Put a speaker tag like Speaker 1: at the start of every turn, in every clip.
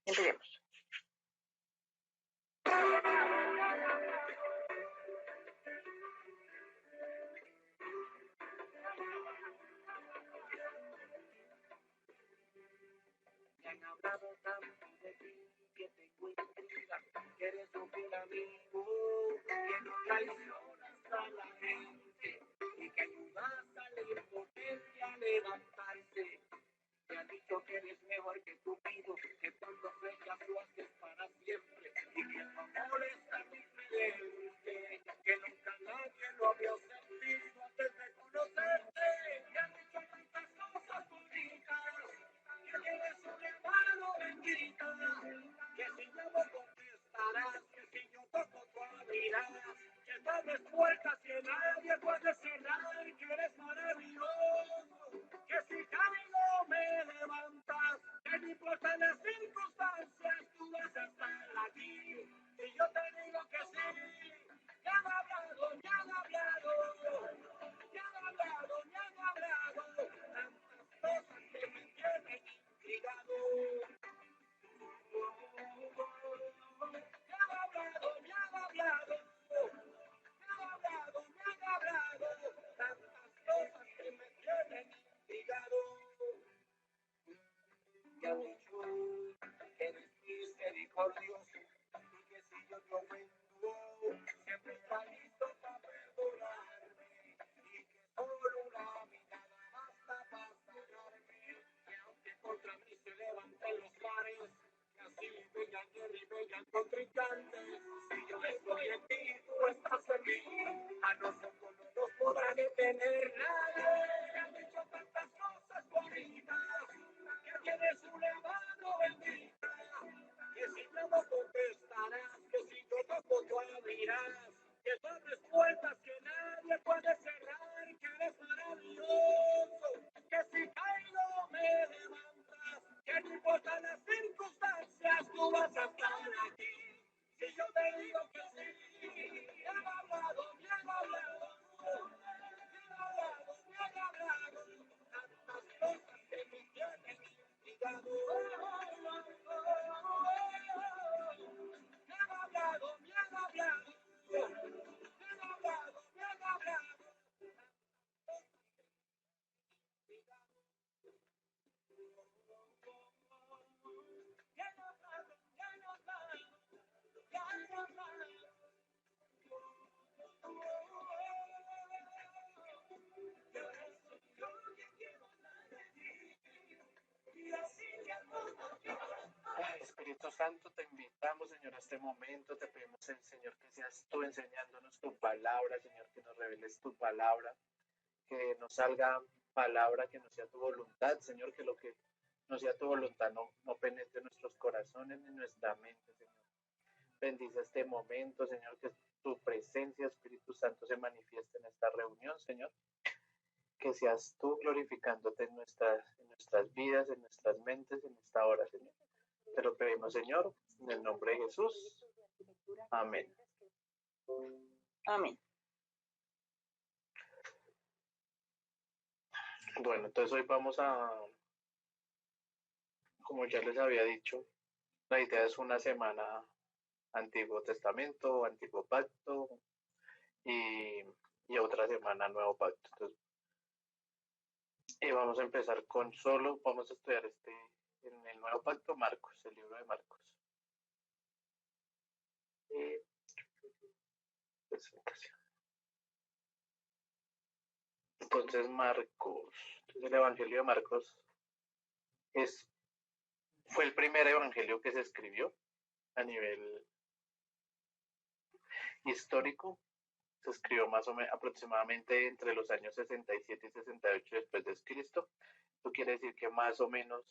Speaker 1: Empecemos.
Speaker 2: Me han hablado tanto de ti que tengo intriga, que eres un fiel amigo, que no traicionas a la gente y que ayudas al impotente a levantarse. Me han dicho que eres mejor que tu vida, que cuando rechazas es para siempre y que tu amor es tan diferente que nunca nadie lo había sentido antes de conocerte. Me han dicho tantas cosas bonitas, que tienes un hermano bendita, que si llamo contestarás, que si yo toco tú abrirás, que abres puertas que nadie puede cerrar, que eres maravilloso, que si caigo me levantas, que no importa las circunstancias, tú vas a estar aquí. Y yo te digo que sí, me han hablado, me han hablado, me han hablado, me han hablado, tantas cosas que me tienen intrigado. Me han hablado, me han hablado, me han hablado, me han hablado, tantas cosas que me tienen intrigado. Me han dicho que eres misericordioso y que si yo te ofendo, siempre está listo para perdonarme y que solo una mirada basta para sanarme. Que aunque contra mí se levanten los mares, que así vengan guerra y vengan contrincantes, si yo estoy en ti, tú estás en mí, a nosotros no nos podrá detener nadie. Me han dicho tantas cosas bonitas, que tienes un hermano bendita, que si llamo contestarás, que si yo toco tú abrirás, que tú abres puertas que nadie puede cerrar, que eres maravilloso, que si caigo me levantas, que no importa las circunstancias, tú vas a estar aquí. Si yo te digo que sí, me han hablado, me han hablado, me han hablado, me han hablado, tantas cosas que me tienen intrigado. Me han hablado, me han hablado, me han hablado, me han hablado. Espíritu Santo, te invitamos, Señor, a este momento. Te pedimos, Señor, que seas tú enseñándonos tu palabra, Señor, que nos reveles tu palabra, que nos salga palabra, que no sea tu voluntad, Señor, que lo que no sea tu voluntad no penetre en nuestros corazones ni en nuestra mente, Señor. Bendice este momento, Señor, que tu presencia, Espíritu Santo, se manifieste en esta reunión, Señor. Que seas tú glorificándote en nuestras vidas, en nuestras mentes, en esta hora, Señor. Te lo pedimos, Señor, en el nombre de Jesús. Amén.
Speaker 1: Amén.
Speaker 2: Bueno, entonces hoy vamos a, como ya les había dicho, la idea es una semana Antiguo Testamento, Antiguo Pacto y otra semana Nuevo Pacto. Entonces, vamos a empezar vamos a estudiar en el Nuevo Pacto, Marcos, el libro de Marcos. Presentación. Entonces, el Evangelio de Marcos fue el primer evangelio que se escribió a nivel histórico. Se escribió más o menos aproximadamente entre los años 67 y 68 después de Cristo. Esto quiere decir que más o menos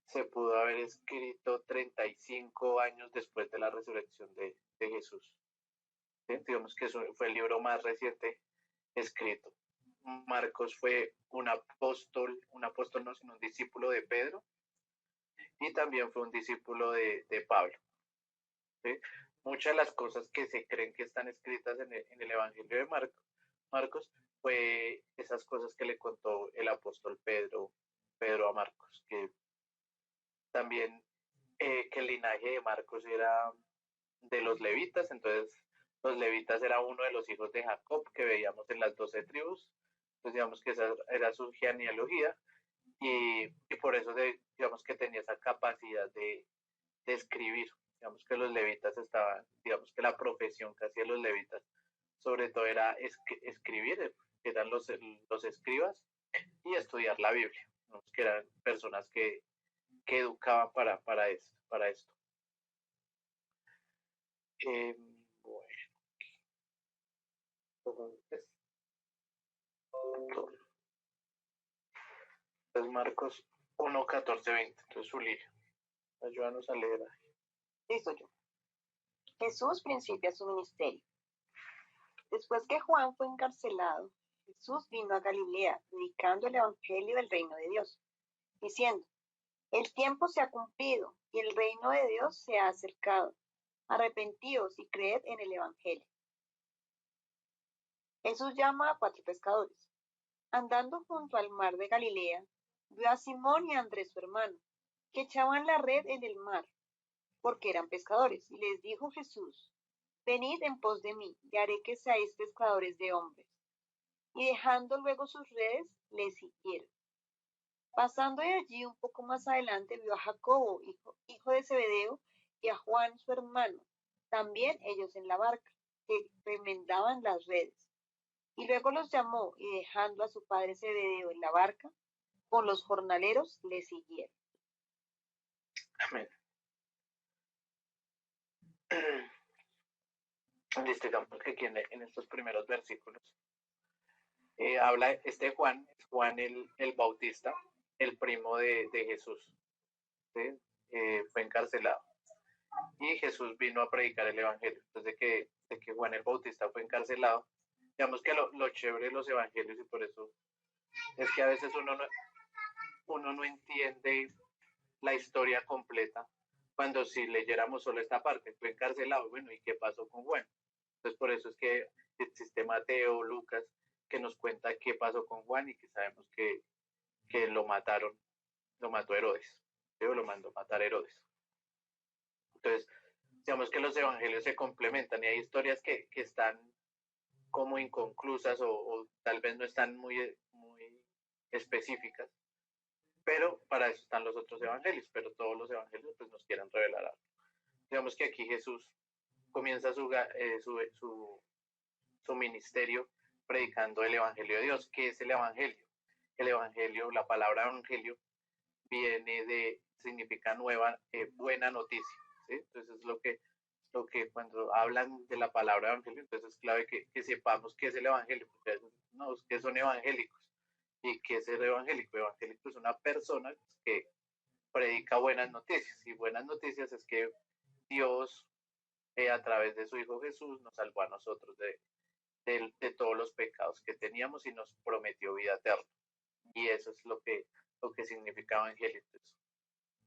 Speaker 2: se pudo haber escrito 35 años después de la resurrección de Jesús. ¿Sí? Digamos que fue el libro más reciente escrito. Marcos fue un apóstol no, sino un discípulo de Pedro, y también fue un discípulo de Pablo. ¿Sí? Muchas de las cosas que se creen que están escritas en el Evangelio de Marcos fue esas cosas que le contó el apóstol Pedro a Marcos, que también
Speaker 3: que el linaje de Marcos era de los levitas, entonces los levitas era uno de los hijos de Jacob que veíamos en las 12 tribus, entonces digamos que esa era su genealogía y por eso digamos que tenía esa capacidad de escribir, digamos que los levitas estaban, digamos que la profesión que hacían los levitas sobre todo era escribir, eran los escribas y estudiar la Biblia, digamos que eran personas que educaban para esto. Bueno, entonces Marcos 1, 14, 20. Entonces Zulia, ayúdanos a leer.
Speaker 1: Listo yo. Jesús principia su ministerio. Después que Juan fue encarcelado, Jesús vino a Galilea predicando el evangelio del reino de Dios, diciendo: el tiempo se ha cumplido y el reino de Dios se ha acercado. Arrepentíos y creed en el evangelio. Jesús llama a 4 pescadores. Andando junto al mar de Galilea, vio a Simón y a Andrés su hermano, que echaban la red en el mar, porque eran pescadores, y les dijo Jesús: venid en pos de mí, y haré que seáis pescadores de hombres. Y dejando luego sus redes, le siguieron. Pasando de allí un poco más adelante, vio a Jacobo, hijo de Zebedeo, y a Juan su hermano, también ellos en la barca, que remendaban las redes. Y luego los llamó, y dejando a su padre Zebedeo en la barca, con los jornaleros le siguieron.
Speaker 3: Amén. Digamos que aquí en estos primeros versículos habla Juan, es Juan el Bautista, el primo de Jesús, ¿sí? Fue encarcelado y Jesús vino a predicar el evangelio. Entonces de que Juan el Bautista fue encarcelado, digamos que lo chévere de los evangelios, y por eso es que a veces uno no entiende la historia completa, cuando si leyéramos solo esta parte, fue encarcelado, bueno, ¿y qué pasó con Juan? Entonces por eso es que existe Mateo, Lucas, que nos cuenta qué pasó con Juan y que sabemos que lo mató Herodes, ¿sí? Lo mandó matar Herodes. Entonces, digamos que los evangelios se complementan y hay historias que están como inconclusas o tal vez no están muy específicas, pero para eso están los otros evangelios, pero todos los evangelios pues nos quieren revelar algo. Digamos que aquí Jesús comienza su ministerio predicando el evangelio de Dios. ¿Qué es el evangelio? El evangelio, la palabra evangelio significa buena noticia, ¿sí? Entonces es lo que cuando hablan de la palabra evangelio, entonces es clave que sepamos qué es el evangelio, porque no, que son evangélicos. ¿Y qué es el evangélico? El evangélico es una persona que predica buenas noticias, y buenas noticias es que Dios, a través de su Hijo Jesús, nos salvó a nosotros de todos los pecados que teníamos y nos prometió vida eterna. Y eso es lo que significa evangelio. Entonces,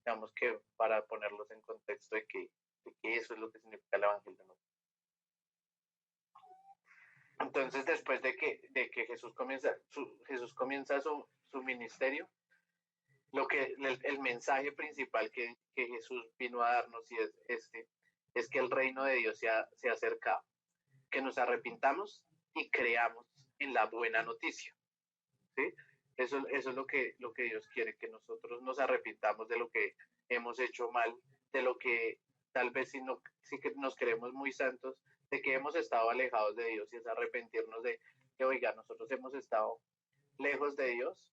Speaker 3: digamos que para ponerlos en contexto de que eso es lo que significa el evangelio, ¿no? Entonces, después de que Jesús comienza su ministerio, el mensaje principal que Jesús vino a darnos, y es que el reino de Dios se ha acercado, que nos arrepintamos y creamos en la buena noticia, ¿sí? Eso es lo que Dios quiere, que nosotros nos arrepintamos de lo que hemos hecho mal, de lo que tal vez sí que nos creemos muy santos, de que hemos estado alejados de Dios, y es arrepentirnos de oiga, nosotros hemos estado lejos de Dios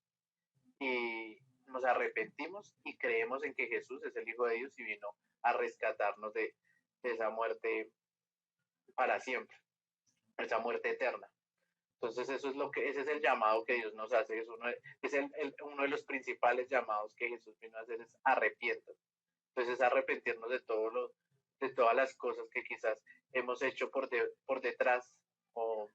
Speaker 3: y nos arrepentimos y creemos en que Jesús es el Hijo de Dios y vino a rescatarnos de esa muerte para siempre, esa muerte eterna. Entonces ese es el llamado que Dios nos hace, es uno de los principales llamados que Jesús vino a hacer, es arrepientan. Entonces arrepentirnos de todas las cosas que quizás hemos hecho por detrás o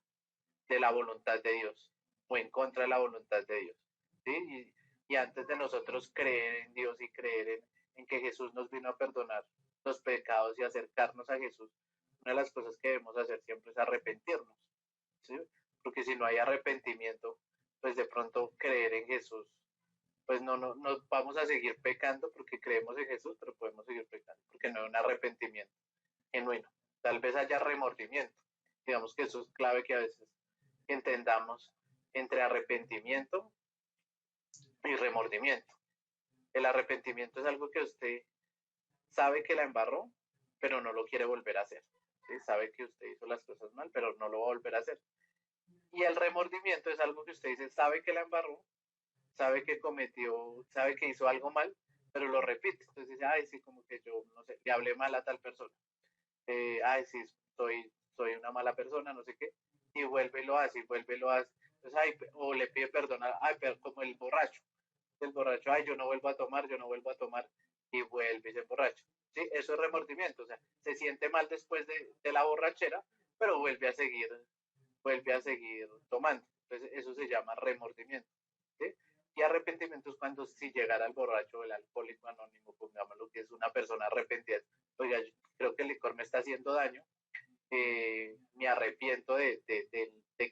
Speaker 3: de la voluntad de Dios o en contra de la voluntad de Dios, ¿sí? Y antes de nosotros creer en Dios y creer en que Jesús nos vino a perdonar los pecados y acercarnos a Jesús, una de las cosas que debemos hacer siempre es arrepentirnos, ¿sí? Porque si no hay arrepentimiento, pues de pronto creer en Jesús pues no vamos a seguir pecando porque creemos en Jesús, pero podemos seguir pecando porque no hay un arrepentimiento genuino. Tal vez haya remordimiento. Digamos que eso es clave que a veces entendamos entre arrepentimiento y remordimiento. El arrepentimiento es algo que usted sabe que la embarró, pero no lo quiere volver a hacer. ¿Sí? Sabe que usted hizo las cosas mal, pero no lo va a volver a hacer. Y el remordimiento es algo que usted dice, sabe que la embarró, sabe que cometió, sabe que hizo algo mal, pero lo repite. Entonces dice, ay, sí, como que yo, no sé, le hablé mal a tal persona. Ay, sí, soy una mala persona, no sé qué. Y vuelve y lo hace, y vuelve y lo hace. Entonces, ay, o le pide perdón, ay, pero como el borracho. El borracho, ay, yo no vuelvo a tomar, yo no vuelvo a tomar. Y vuelve y se emborracha. ¿Sí? Eso es remordimiento. O sea, se siente mal después de la borrachera, pero vuelve a seguir tomando. Entonces, eso se llama remordimiento. ¿Sí? Y arrepentimiento es cuando si llegara el borracho o el alcohólico anónimo, pongámoslo, que es una persona arrepentida, oiga, yo creo que el licor me está haciendo daño, me arrepiento de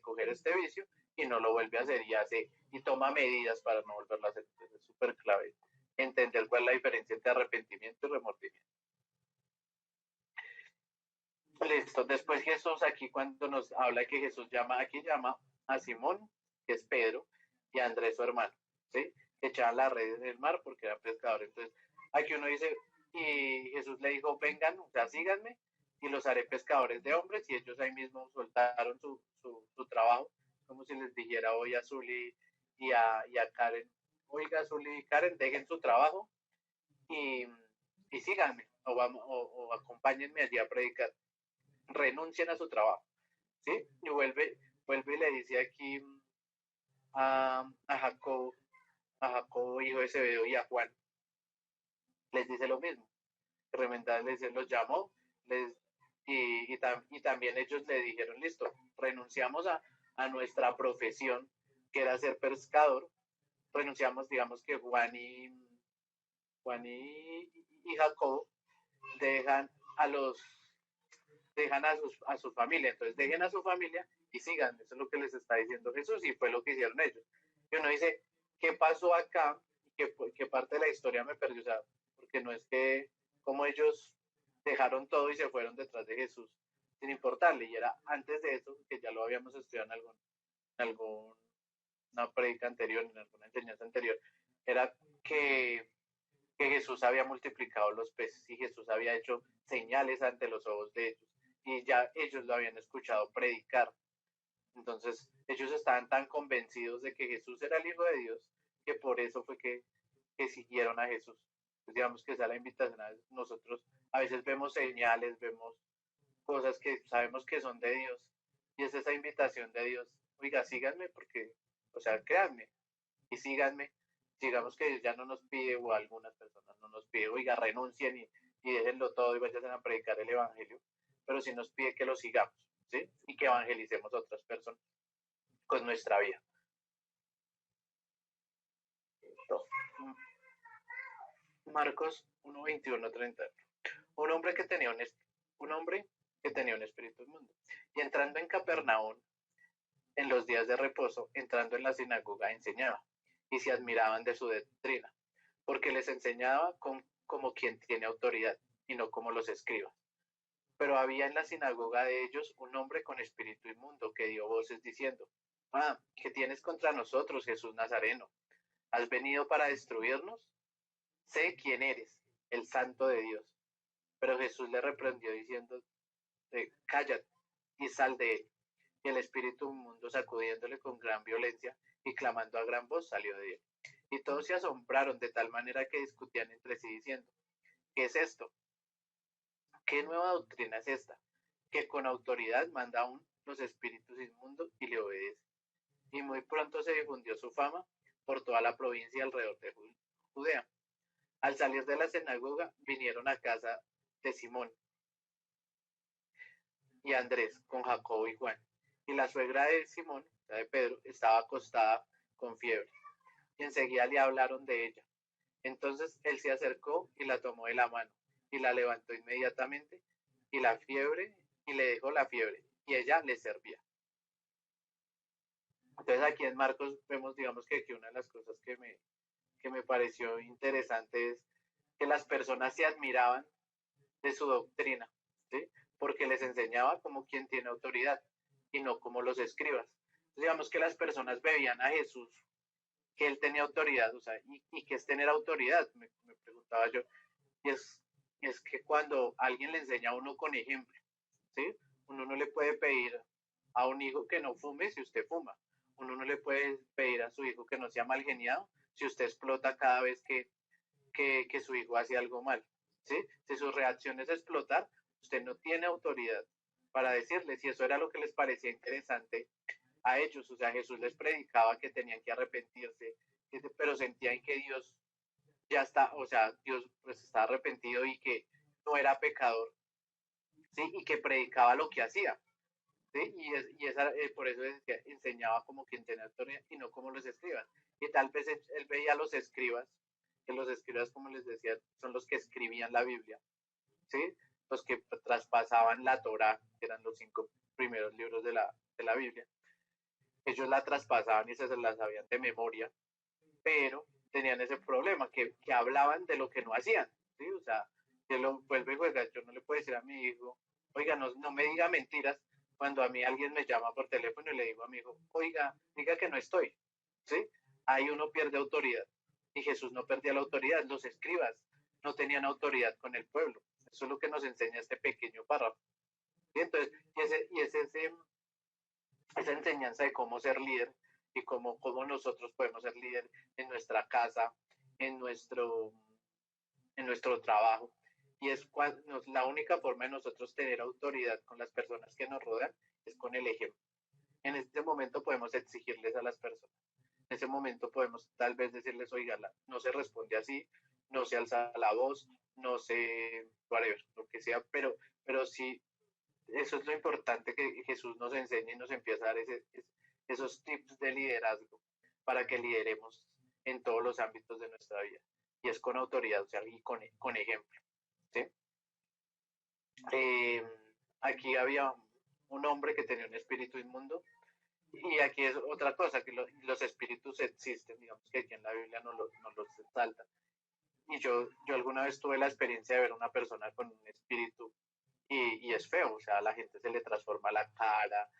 Speaker 3: coger este vicio y no lo vuelve a hacer y toma medidas para no volverlo a hacer. Entonces es súper clave entender cuál es la diferencia entre arrepentimiento y remordimiento. Listo, después Jesús aquí cuando nos habla que Jesús llama a Simón, que es Pedro, y a Andrés su hermano, ¿sí? Que echaban las redes en el mar porque eran pescadores. Entonces, aquí uno dice, y Jesús le dijo, vengan, o sea, síganme, y los haré pescadores de hombres, y ellos ahí mismo soltaron su trabajo, como si les dijera hoy a Zuli y a Karen, oiga, Zuli y Karen, dejen su trabajo y, y síganme, o acompáñenme allí a predicar, renuncien a su trabajo, ¿sí? Y vuelve y le dice aquí a Jacob, hijo de Zebedeo, y a Juan, les dice lo mismo. Tremenda les los llamó, y también ellos le dijeron, listo, renunciamos a nuestra profesión, que era ser pescador, renunciamos, digamos que Juan y Jacob dejan a los dejan a su familia, entonces dejen a su familia y sigan, eso es lo que les está diciendo Jesús y fue lo que hicieron ellos. Y uno dice, ¿qué pasó acá? ¿Qué parte de la historia me perdió? O sea, porque no es que como ellos dejaron todo y se fueron detrás de Jesús sin importarle, y era antes de eso, que ya lo habíamos estudiado en alguna predica anterior, en alguna enseñanza anterior, era que Jesús había multiplicado los peces y Jesús había hecho señales ante los ojos de ellos y ya ellos lo habían escuchado predicar. Entonces ellos estaban tan convencidos de que Jesús era el Hijo de Dios que por eso fue que siguieron a Jesús. Pues digamos que esa es la invitación a nosotros. A veces vemos señales, vemos cosas que sabemos que son de Dios y es esa invitación de Dios. Oiga, síganme porque, o sea, créanme y síganme. Digamos que ya no nos pide, o algunas personas no nos pide, oiga, renuncien y déjenlo todo y vayan a predicar el Evangelio, pero sí nos pide que lo sigamos, ¿sí? Y que evangelicemos a otras personas con nuestra vida. Marcos 1:21-30. Un hombre que tenía un espíritu inmundo. Y entrando en Capernaum, en los días de reposo, entrando en la sinagoga, enseñaba, y se admiraban de su doctrina, porque les enseñaba como quien tiene autoridad, y no como los escribas. Pero había en la sinagoga de ellos un hombre con espíritu inmundo que dio voces diciendo, ¿qué tienes contra nosotros, Jesús Nazareno? ¿Has venido para destruirnos? Sé quién eres, el Santo de Dios. Pero Jesús le reprendió diciendo, cállate y sal de él. Y el espíritu inmundo, sacudiéndole con gran violencia y clamando a gran voz, salió de él. Y todos se asombraron de tal manera que discutían entre sí diciendo, ¿qué es esto? ¿Qué nueva doctrina es esta? Que con autoridad manda aún los espíritus inmundos y le obedece. Y muy pronto se difundió su fama por toda la provincia alrededor de Judea. Al salir de la sinagoga, vinieron a casa de Simón y Andrés con Jacobo y Juan. Y la suegra de Simón, la de Pedro, estaba acostada con fiebre. Y enseguida le hablaron de ella. Entonces él se acercó y la tomó de la mano y la levantó inmediatamente y le dejó la fiebre y ella le servía. Entonces aquí en Marcos vemos, digamos que aquí una de las cosas que me pareció interesante es que las personas se admiraban de su doctrina, ¿sí? Porque les enseñaba como quien tiene autoridad y no como los escribas. Entonces, digamos que las personas veían a Jesús, que él tenía autoridad, o sea, y qué es tener autoridad, me preguntaba yo, y es que cuando alguien le enseña a uno con ejemplo, ¿sí? Uno no le puede pedir a un hijo que no fume si usted fuma. Uno no le puede pedir a su hijo que no sea mal geniado si usted explota cada vez que su hijo hace algo mal. ¿Sí? Si su reacción es explotar, usted no tiene autoridad para decirles, y eso era lo que les parecía interesante a ellos. O sea, Jesús les predicaba que tenían que arrepentirse, pero sentían que Dios ya está, o sea, Dios pues está arrepentido y que no era pecador, ¿sí? Y que predicaba lo que hacía. ¿Sí? Por eso decía, enseñaba como quien tenía autoridad y no como los escribas. Y tal vez él veía a los escribas, que los escribas, como les decía, son los que escribían la Biblia, ¿sí? Los que traspasaban la Torá, que eran los 5 primeros libros de la Biblia. Ellos la traspasaban y se la sabían de memoria, pero tenían ese problema, que hablaban de lo que no hacían, ¿sí? O sea, que lo vuelve y juega. Yo no le puedo decir a mi hijo, oiga, no me diga mentiras, cuando a mí alguien me llama por teléfono y le digo a mi hijo, oiga, diga que no estoy, ¿sí? Ahí uno pierde autoridad. Y Jesús no perdía la autoridad, los escribas no tenían autoridad con el pueblo. Eso es lo que nos enseña este pequeño párrafo. ¿Sí? Entonces, esa enseñanza de cómo ser líder y cómo nosotros podemos ser líder en nuestra casa, en nuestro, en nuestro trabajo. Y es la única forma de nosotros tener autoridad con las personas que nos rodean es con el ejemplo. En este momento podemos exigirles a las personas. En ese momento podemos tal vez decirles, oiga, no se responde así, no se alza la voz, no se, whatever, lo que sea, pero sí, eso es lo importante que Jesús nos enseña y nos empieza a dar esos tips de liderazgo para que lideremos en todos los ámbitos de nuestra vida. Y es con autoridad, o sea, y con ejemplo. ¿Sí? Aquí había un hombre que tenía un espíritu inmundo. Y aquí es otra cosa, que los espíritus existen, digamos que aquí en la Biblia no los exalta. Y yo alguna vez tuve la experiencia de ver a una persona con un espíritu y es feo, o sea, a la gente se le transforma la cara,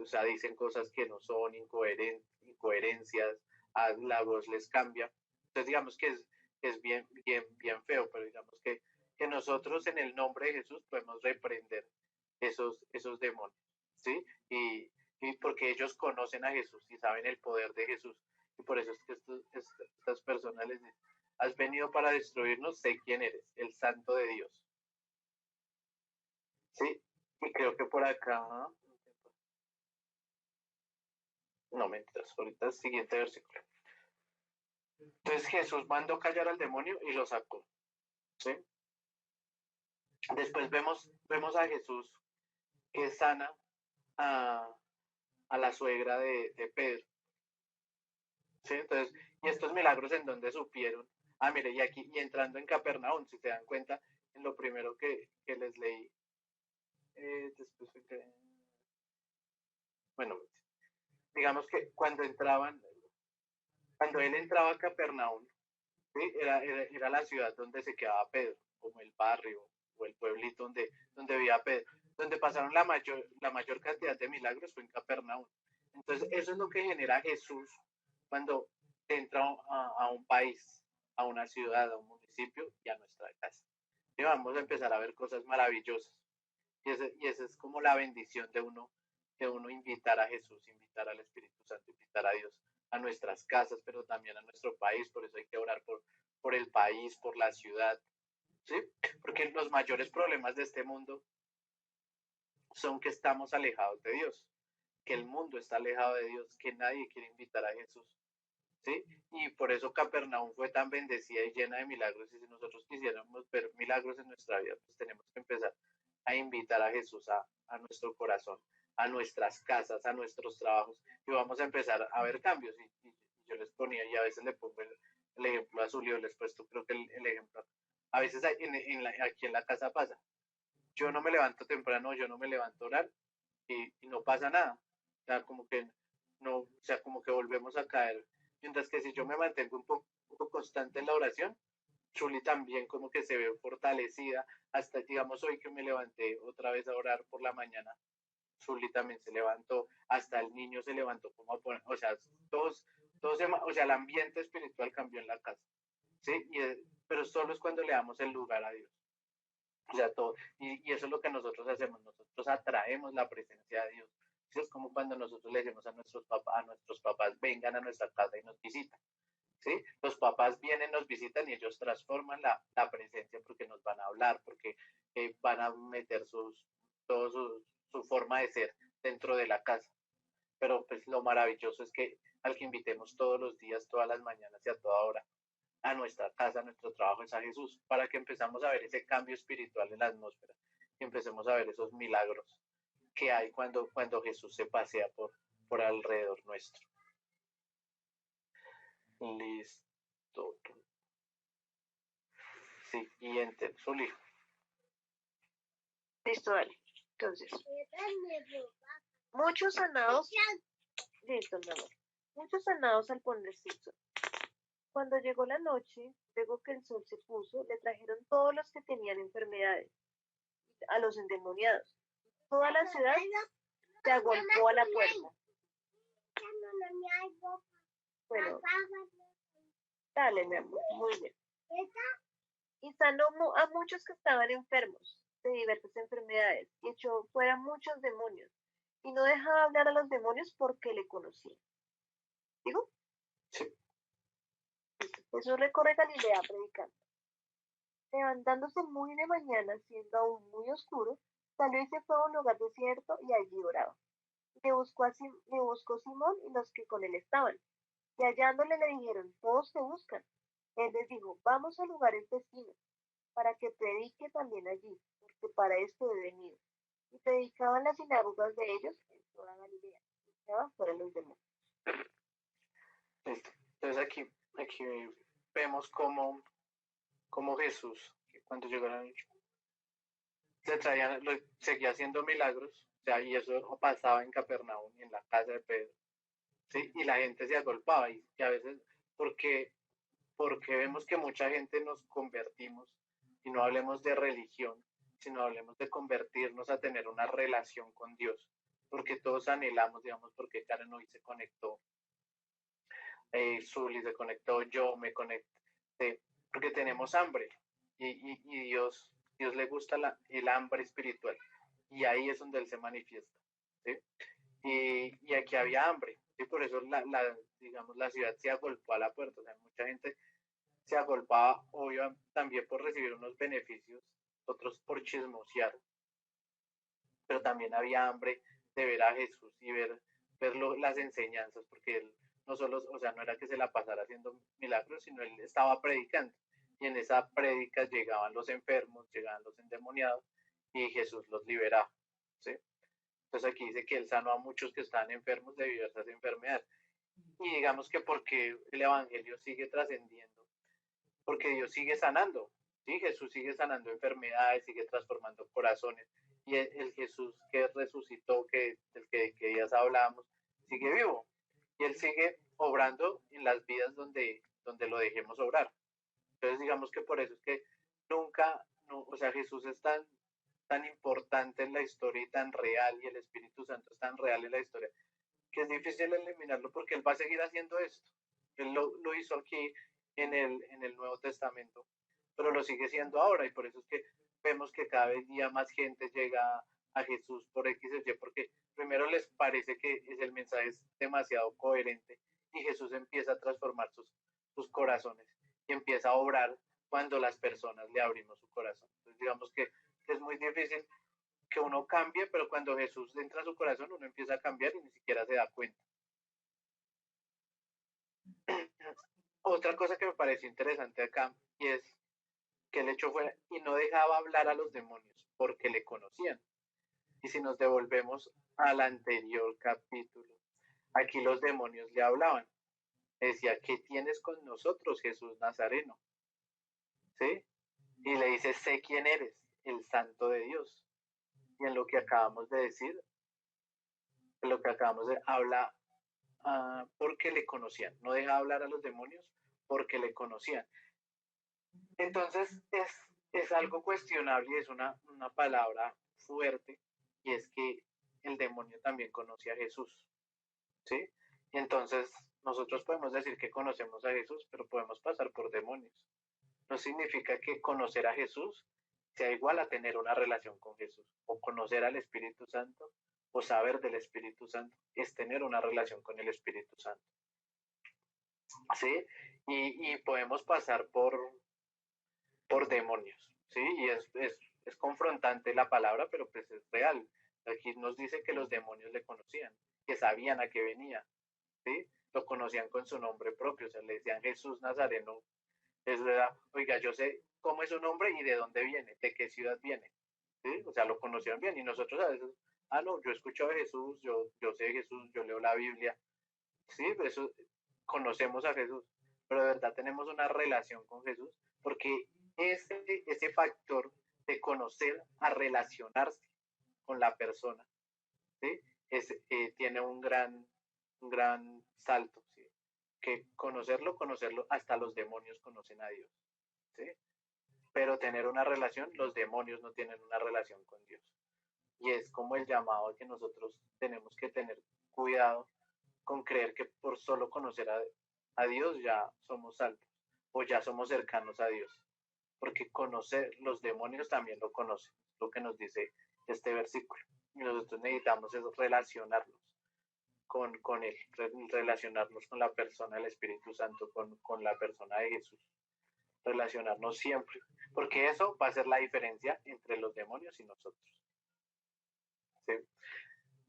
Speaker 3: o sea, dicen cosas que no son, incoherencias, la voz les cambia. Entonces digamos que es bien feo, pero digamos que nosotros en el nombre de Jesús podemos reprender esos demonios, ¿sí? Y porque ellos conocen a Jesús y saben el poder de Jesús. Y por eso es que estas personas les dicen, has venido para destruirnos, sé quién eres, el santo de Dios. ¿Sí? Y creo que por acá, no mentiras, ahorita el siguiente versículo. Entonces Jesús mandó callar al demonio y lo sacó, ¿sí? Después vemos a Jesús que sana a la suegra de Pedro, ¿sí? Entonces, y estos milagros en donde supieron, mire, y aquí, y entrando en Capernaum, si se dan cuenta, en lo primero que les leí, después bueno, digamos que cuando él entraba a Capernaum, ¿sí? Era la ciudad donde se quedaba Pedro, como el barrio o el pueblito donde vivía Pedro. Donde pasaron la mayor cantidad de milagros fue en Capernaum. Entonces, eso es lo que genera Jesús cuando entra a un país, a una ciudad, a un municipio y a nuestra casa. Y vamos a empezar a ver cosas maravillosas. Y esa es como la bendición de uno invitar a Jesús, invitar al Espíritu Santo, invitar a Dios a nuestras casas, pero también a nuestro país. Por eso hay que orar por el país, por la ciudad, ¿sí? Porque los mayores problemas de este mundo son que estamos alejados de Dios, que el mundo está alejado de Dios, que nadie quiere invitar a Jesús, ¿sí? Y por eso Capernaum fue tan bendecida y llena de milagros. Y si nosotros quisiéramos ver milagros en nuestra vida, pues tenemos que empezar a invitar a Jesús a nuestro corazón, a nuestras casas, a nuestros trabajos, y vamos a empezar a ver cambios. Y yo les ponía, y a veces le pongo el ejemplo a Zulio, les he puesto creo que el ejemplo, a veces aquí en la casa pasa, yo no me levanto temprano, yo no me levanto a orar, y no pasa nada, o sea, como que no, o sea, como que volvemos a caer Mientras que si yo me mantengo un poco constante en la oración, Chuli también como que se ve fortalecida. Hasta, digamos, hoy que me levanté otra vez a orar por la mañana, Chuli también se levantó, hasta el niño se levantó como a poner, o sea, o sea, el ambiente espiritual cambió en la casa, ¿sí? Pero solo es cuando le damos el lugar a Dios. O sea, todo, y eso es lo que nosotros hacemos, nosotros atraemos la presencia de Dios. ¿Sí? Es como cuando nosotros le decimos a nuestros papás, vengan a nuestra casa y nos visitan. ¿Sí? Los papás vienen, nos visitan y ellos transforman la presencia porque nos van a hablar, porque van a meter todo su forma de ser dentro de la casa. Pero pues lo maravilloso es que al que invitemos todos los días, todas las mañanas y a toda hora a nuestra casa, a nuestro trabajo es a Jesús, para que empezamos a ver ese cambio espiritual en la atmósfera y empecemos a ver esos milagros que hay cuando Jesús se pasea por alrededor nuestro. Listo. Siguiente, Zuli.
Speaker 1: Listo, dale. Entonces, muchos sanados, listo, mi amor. Muchos sanados al ponerse el sol. Cuando llegó la noche, luego que el sol se puso, le trajeron todos los que tenían enfermedades, a los endemoniados. Toda la ciudad se agolpó a la puerta. Bueno, dale, mi amor, muy bien. Y sanó a muchos que estaban enfermos de diversas enfermedades y echó fuera muchos demonios. Y no dejaba hablar a los demonios porque le conocían. ¿Digo?
Speaker 3: Sí.
Speaker 1: Jesús recorre Galilea predicando. Levantándose muy de mañana, siendo aún muy oscuro, salió y se fue a un lugar desierto y allí oraba. Le buscó Simón y los que con él estaban. Y hallándole le dijeron, todos te buscan. Él les dijo, vamos a lugares vecinos, para que predique también allí, porque para esto he venido. Y predicaba en las sinagogas de ellos en toda Galilea. Y echaba fuera los demonios.
Speaker 3: Listo. Entonces aquí vemos cómo Jesús, cuando llegó la noche, seguía haciendo milagros, o sea, y eso pasaba en Capernaum, en la casa de Pedro, ¿sí? Y la gente se agolpaba, y a veces, porque, porque vemos que mucha gente nos convertimos, y no hablemos de religión, sino hablemos de convertirnos a tener una relación con Dios, porque todos anhelamos, digamos, porque Karen hoy se conectó, Zully se conectó, yo me conecté, porque tenemos hambre, y Dios le gusta el hambre espiritual, y ahí es donde Él se manifiesta, ¿sí? Y aquí había hambre, y por eso digamos, la ciudad se agolpó a la puerta, o sea, mucha gente se agolpaba, obvio, también por recibir unos beneficios, otros por chismosear, pero también había hambre de ver a Jesús y ver las enseñanzas, porque Él no solo, o sea, no era que se la pasara haciendo milagros, sino Él estaba predicando, y en esa prédica llegaban los enfermos, llegaban los endemoniados, y Jesús los liberaba, ¿sí? Entonces aquí dice que Él sanó a muchos que estaban enfermos de diversas enfermedades, y digamos que porque el Evangelio sigue trascendiendo, porque Dios sigue sanando, ¿sí? Jesús sigue sanando enfermedades, sigue transformando corazones, y el Jesús que resucitó, del que ya hablábamos, sigue vivo, y Él sigue obrando en las vidas donde lo dejemos obrar. Entonces digamos que por eso es que nunca, no, o sea, Jesús es tan importante en la historia y tan real, y el Espíritu Santo es tan real en la historia, que es difícil eliminarlo porque Él va a seguir haciendo esto. Él lo hizo aquí en el Nuevo Testamento, pero lo sigue siendo ahora, y por eso es que vemos que cada día más gente llega a Jesús por X o Y, porque primero les parece que el mensaje es demasiado coherente, y Jesús empieza a transformar sus corazones y empieza a obrar cuando las personas le abrimos su corazón. Entonces digamos que es muy difícil que uno cambie, pero cuando Jesús entra a su corazón uno empieza a cambiar y ni siquiera se da cuenta. Otra cosa que me pareció interesante acá, y es que el hecho fue, y no dejaba hablar a los demonios porque le conocían. Y si nos devolvemos al anterior capítulo, aquí los demonios le hablaban. Decía, ¿qué tienes con nosotros, Jesús Nazareno? ¿Sí? Y le dice, sé quién eres, el Santo de Dios. Y en lo que acabamos de decir, en lo que acabamos de hablar, porque le conocían. No dejaba hablar a los demonios porque le conocían. Entonces es algo cuestionable y es una palabra fuerte, y es que el demonio también conoce a Jesús, ¿sí? Y entonces nosotros podemos decir que conocemos a Jesús, pero podemos pasar por demonios. No significa que conocer a Jesús sea igual a tener una relación con Jesús, o conocer al Espíritu Santo, o saber del Espíritu Santo, es tener una relación con el Espíritu Santo, ¿sí? Y podemos pasar por demonios, ¿sí? Y es confrontante la palabra, pero pues es real. Aquí nos dice que los demonios le conocían, que sabían a qué venía, ¿sí? Lo conocían con su nombre propio, o sea, le decían Jesús Nazareno. Es verdad, oiga, yo sé cómo es su nombre y de dónde viene, de qué ciudad viene, ¿sí? O sea, lo conocían bien, y nosotros a veces, no, yo escucho de Jesús, yo sé de Jesús, yo leo la Biblia, ¿sí? Eso, conocemos a Jesús, pero de verdad tenemos una relación con Jesús, porque ese factor de conocer a relacionarse con la persona, ¿sí? Tiene un gran salto, ¿sí? Que conocerlo, hasta los demonios conocen a Dios, ¿sí? Pero tener una relación, los demonios no tienen una relación con Dios. Y es como el llamado que nosotros tenemos que tener cuidado con creer que por solo conocer a Dios ya somos salvos, o ya somos cercanos a Dios, porque conocer, los demonios también lo conocen, lo que nos dice este versículo. Y nosotros necesitamos es relacionarnos con Él, relacionarnos con la persona del Espíritu Santo, con la persona de Jesús, relacionarnos siempre, porque eso va a ser la diferencia entre los demonios y nosotros, ¿sí?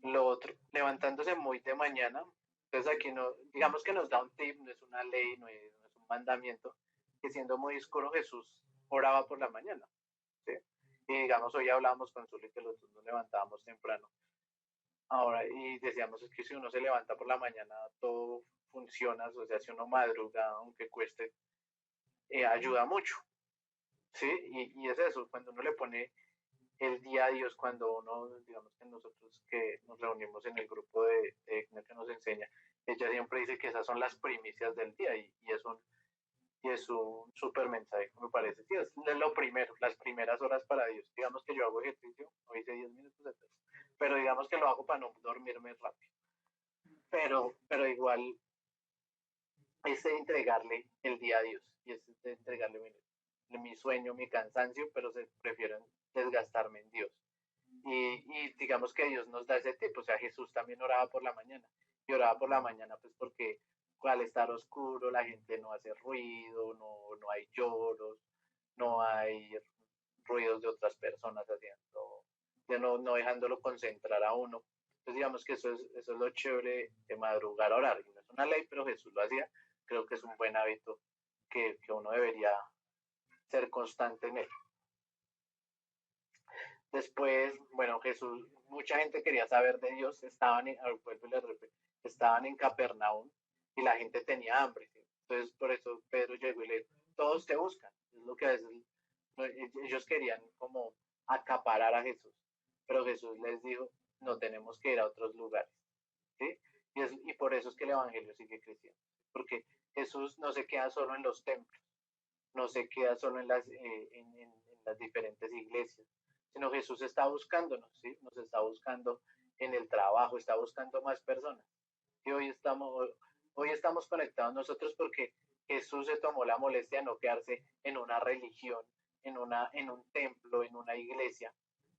Speaker 3: Lo otro, levantándose muy de mañana, entonces aquí no, digamos que nos da un tip, no es una ley, no es un mandamiento, que siendo muy oscuro Jesús oraba por la mañana, ¿sí? Y digamos, hoy hablábamos con Zuli que los dos nos levantábamos temprano. Ahora, y decíamos, es que si uno se levanta por la mañana, todo funciona, o sea, si uno madruga, aunque cueste, ayuda mucho, ¿sí? Y es eso, cuando uno le pone el día a Dios, cuando uno, digamos que nosotros que nos reunimos en el grupo de que nos enseña, ella siempre dice que esas son las primicias del día, y es un súper mensaje, me parece. Sí, es lo primero, las primeras horas para Dios. Digamos que yo hago ejercicio, hoy hice 10 minutos atrás, pero digamos que lo hago para no dormirme rápido. Pero igual es de entregarle el día a Dios, y es de entregarle mi sueño, mi cansancio, pero prefieren desgastarme en Dios. Y digamos que Dios nos da ese tipo, o sea, Jesús también oraba por la mañana, y oraba por la mañana pues porque al estar oscuro la gente no hace ruido, no hay lloros, no hay ruidos de otras personas haciendo, no dejándolo concentrar a uno. Entonces digamos que eso es lo chévere de madrugar a orar, y no es una ley, pero Jesús lo hacía, creo que es un buen hábito que uno debería ser constante en él. Después, bueno, Jesús, mucha gente quería saber de Dios, estaban en Capernaum y la gente tenía hambre, ¿sí? Entonces por eso Pedro llegó y le dijo, todos te buscan, es lo que a veces ellos querían como acaparar a Jesús, pero Jesús les dijo, no, tenemos que ir a otros lugares, ¿sí? Y por eso es que el Evangelio sigue creciendo, porque Jesús no se queda solo en los templos, no se queda solo en las diferentes iglesias, sino Jesús está buscándonos, ¿sí? Nos está buscando en el trabajo, está buscando más personas. Y hoy estamos conectados nosotros porque Jesús se tomó la molestia de no quedarse en una religión, en un templo, en una iglesia,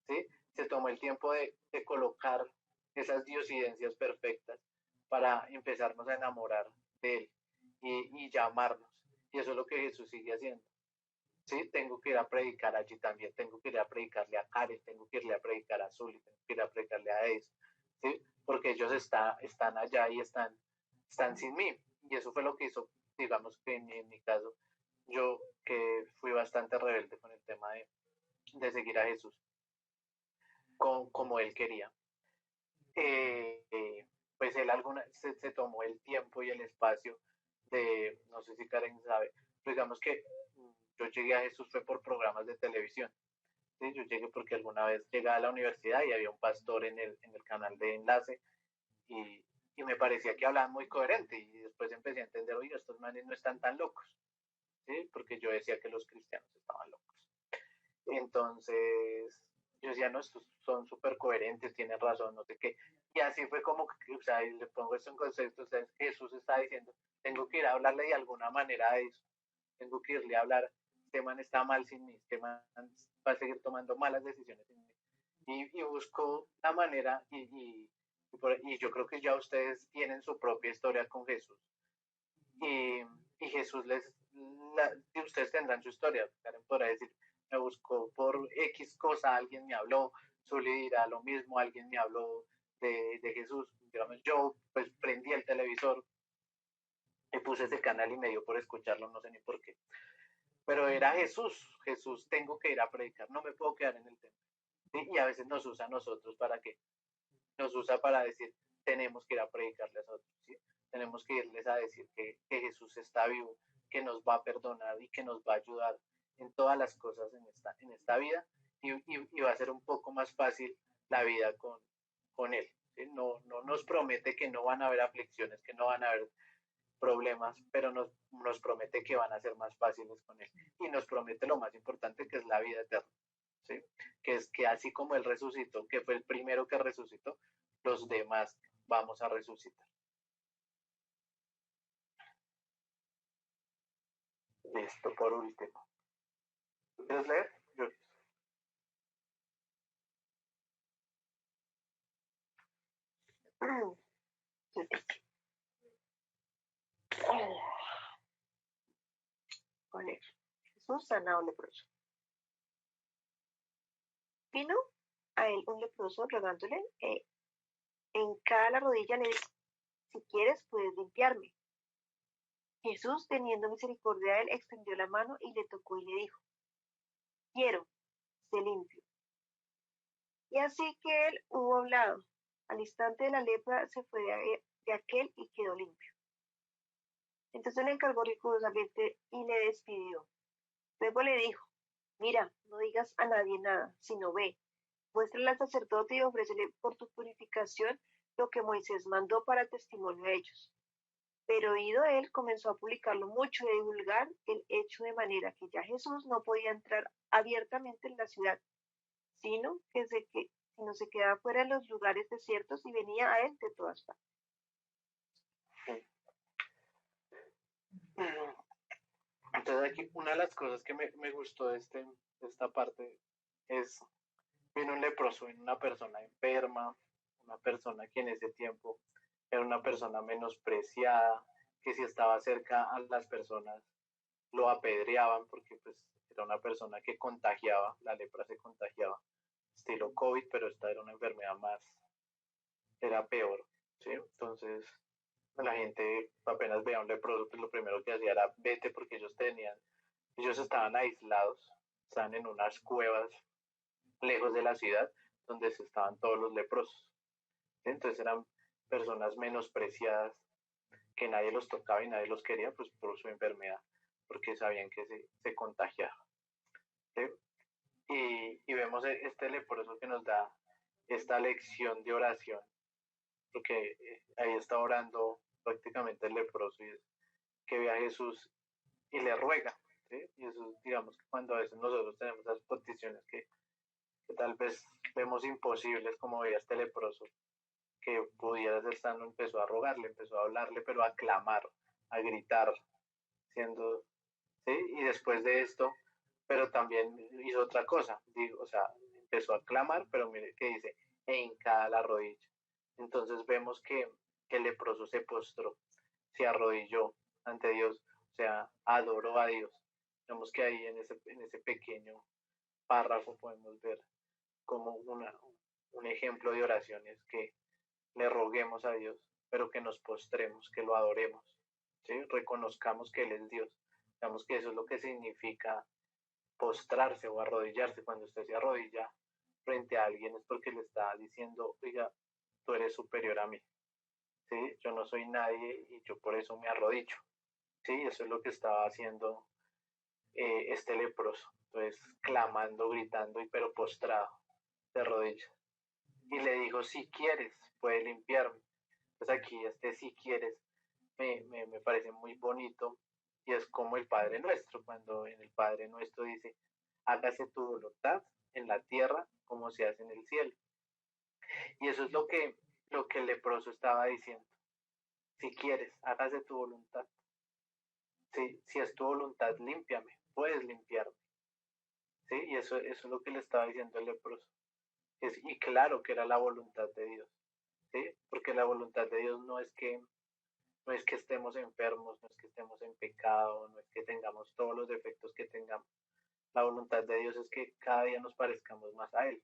Speaker 3: ¿sí? Se tomó el tiempo de colocar esas diosidencias perfectas para empezarnos a enamorar de Él, y llamarnos. Y eso es lo que Jesús sigue haciendo. Sí, tengo que ir a predicar allí también, tengo que ir a predicarle a Karen, tengo que irle a predicar a Zully, tengo que ir a predicarle a Ace, ¿sí? Porque ellos están allá y están sin mí. Y eso fue lo que hizo, digamos que en mi caso, yo que fui bastante rebelde con el tema de seguir a Jesús como él quería. Pues él se tomó el tiempo y el espacio no sé si Karen sabe, pero digamos que yo llegué a Jesús fue por programas de televisión. ¿Sí? Yo llegué porque alguna vez llegaba a la universidad y había un pastor en el canal de enlace, y y me parecía que hablaban muy coherente y después empecé a entender, oye, estos manes no están tan locos, ¿sí? Porque yo decía que los cristianos estaban locos. Entonces, yo decía, no, estos son súper coherentes, tienen razón, no sé qué. Y así fue como que, o sea, y le pongo esto en concepto, o sea, Jesús está diciendo, tengo que ir a hablarle de alguna manera de eso, tengo que irle a hablar, este man está mal sin mí, este man va a seguir tomando malas decisiones sin mí. Y busco la manera, y yo creo que ya ustedes tienen su propia historia con Jesús. Y Jesús ustedes tendrán su historia, Karen podrá decir, me buscó por X cosa, alguien me habló, Zully dirá lo mismo, alguien me habló de Jesús, digamos, yo pues prendí el televisor y puse ese canal y me dio por escucharlo, no sé ni por qué, pero era Jesús, tengo que ir a predicar, no me puedo quedar en el templo, ¿sí? Y a veces nos usa a nosotros para que, nos usa para decir, tenemos que ir a predicarles a otros, ¿sí? Tenemos que irles a decir que Jesús está vivo, que nos va a perdonar y que nos va a ayudar en todas las cosas en esta vida y va a ser un poco más fácil la vida con Él. ¿Sí? No nos promete que no van a haber aflicciones, que no van a haber problemas, pero nos promete que van a ser más fáciles con Él. Y nos promete lo más importante, que es la vida eterna. ¿Sí? Que es que así como Él resucitó, que fue el primero que resucitó, los demás vamos a resucitar. Esto por último. ¿Quieres leer? Yo.
Speaker 1: Poner. Jesús sana a un leproso. Vino a él un leproso rogándole, en cada rodilla le dijo, si quieres puedes limpiarme. Jesús, teniendo misericordia de él, extendió la mano y le tocó y le dijo, quiero, sé limpio. Y así que él hubo hablado, al instante de la lepra se fue de aquel y quedó limpio. Entonces le encargó rigurosamente y le despidió. Luego le dijo, mira, no digas a nadie nada, sino ve, muéstrale al sacerdote y ofrécele por tu purificación lo que Moisés mandó para testimonio a ellos. Pero oído él, comenzó a publicarlo mucho y a divulgar el hecho de manera que ya Jesús no podía entrar abiertamente en la ciudad, sino se quedaba fuera en los lugares desiertos y venía a él de todas partes.
Speaker 3: Entonces aquí una de las cosas que me gustó de esta parte es, vino un leproso, vino una persona enferma, una persona que en ese tiempo era una persona menospreciada, que si estaba cerca a las personas lo apedreaban porque pues era una persona que contagiaba, la lepra se contagiaba, estilo COVID, pero esta era una enfermedad más, era peor, ¿sí? Entonces la gente apenas veía un leproso, pues lo primero que hacía era vete porque ellos estaban aislados, estaban en unas cuevas lejos de la ciudad donde se estaban todos los leprosos. ¿Sí? Entonces eran personas menospreciadas que nadie los tocaba y nadie los quería pues por su enfermedad, porque sabían que se contagiaba. ¿Sí? Y vemos este leproso que nos da esta lección de oración, porque ahí está orando prácticamente el leproso y es que ve a Jesús y le ruega. ¿Sí? Y eso, digamos que cuando a veces nosotros tenemos esas peticiones que tal vez vemos imposibles, como veía este leproso, que pudiera ser sano, empezó a rogarle, empezó a hablarle, pero a clamar, a gritar, siendo, ¿sí? Y después de esto, pero también hizo otra cosa, digo, o sea, empezó a clamar, pero mire que dice, e hincada la rodilla. Entonces vemos que el leproso se postró, se arrodilló ante Dios, o sea, adoró a Dios. Vemos que ahí en ese pequeño párrafo podemos ver como un ejemplo de oraciones que le roguemos a Dios, pero que nos postremos, que lo adoremos, ¿sí? Reconozcamos que Él es Dios. Digamos que eso es lo que significa postrarse o arrodillarse. Cuando usted se arrodilla frente a alguien es porque le está diciendo, oiga, tú eres superior a mí, ¿sí? Yo no soy nadie y yo por eso me arrodillo, ¿sí? Eso es lo que estaba haciendo este leproso. Entonces, clamando, gritando, pero postrado, de rodillas. Y le dijo, si quieres, puede limpiarme. Pues aquí si quieres me parece muy bonito y es como el Padre Nuestro, cuando en el Padre Nuestro dice, hágase tu voluntad en la tierra como se hace en el cielo. Y eso es lo que el leproso estaba diciendo. Si quieres, hágase tu voluntad. Si es tu voluntad, límpiame, puedes limpiarme. ¿Sí? Y eso es lo que le estaba diciendo el leproso. Y claro que era la voluntad de Dios. ¿Sí? Porque la voluntad de Dios no es que estemos enfermos, no es que estemos en pecado, no es que tengamos todos los defectos que tengamos. La voluntad de Dios es que cada día nos parezcamos más a Él.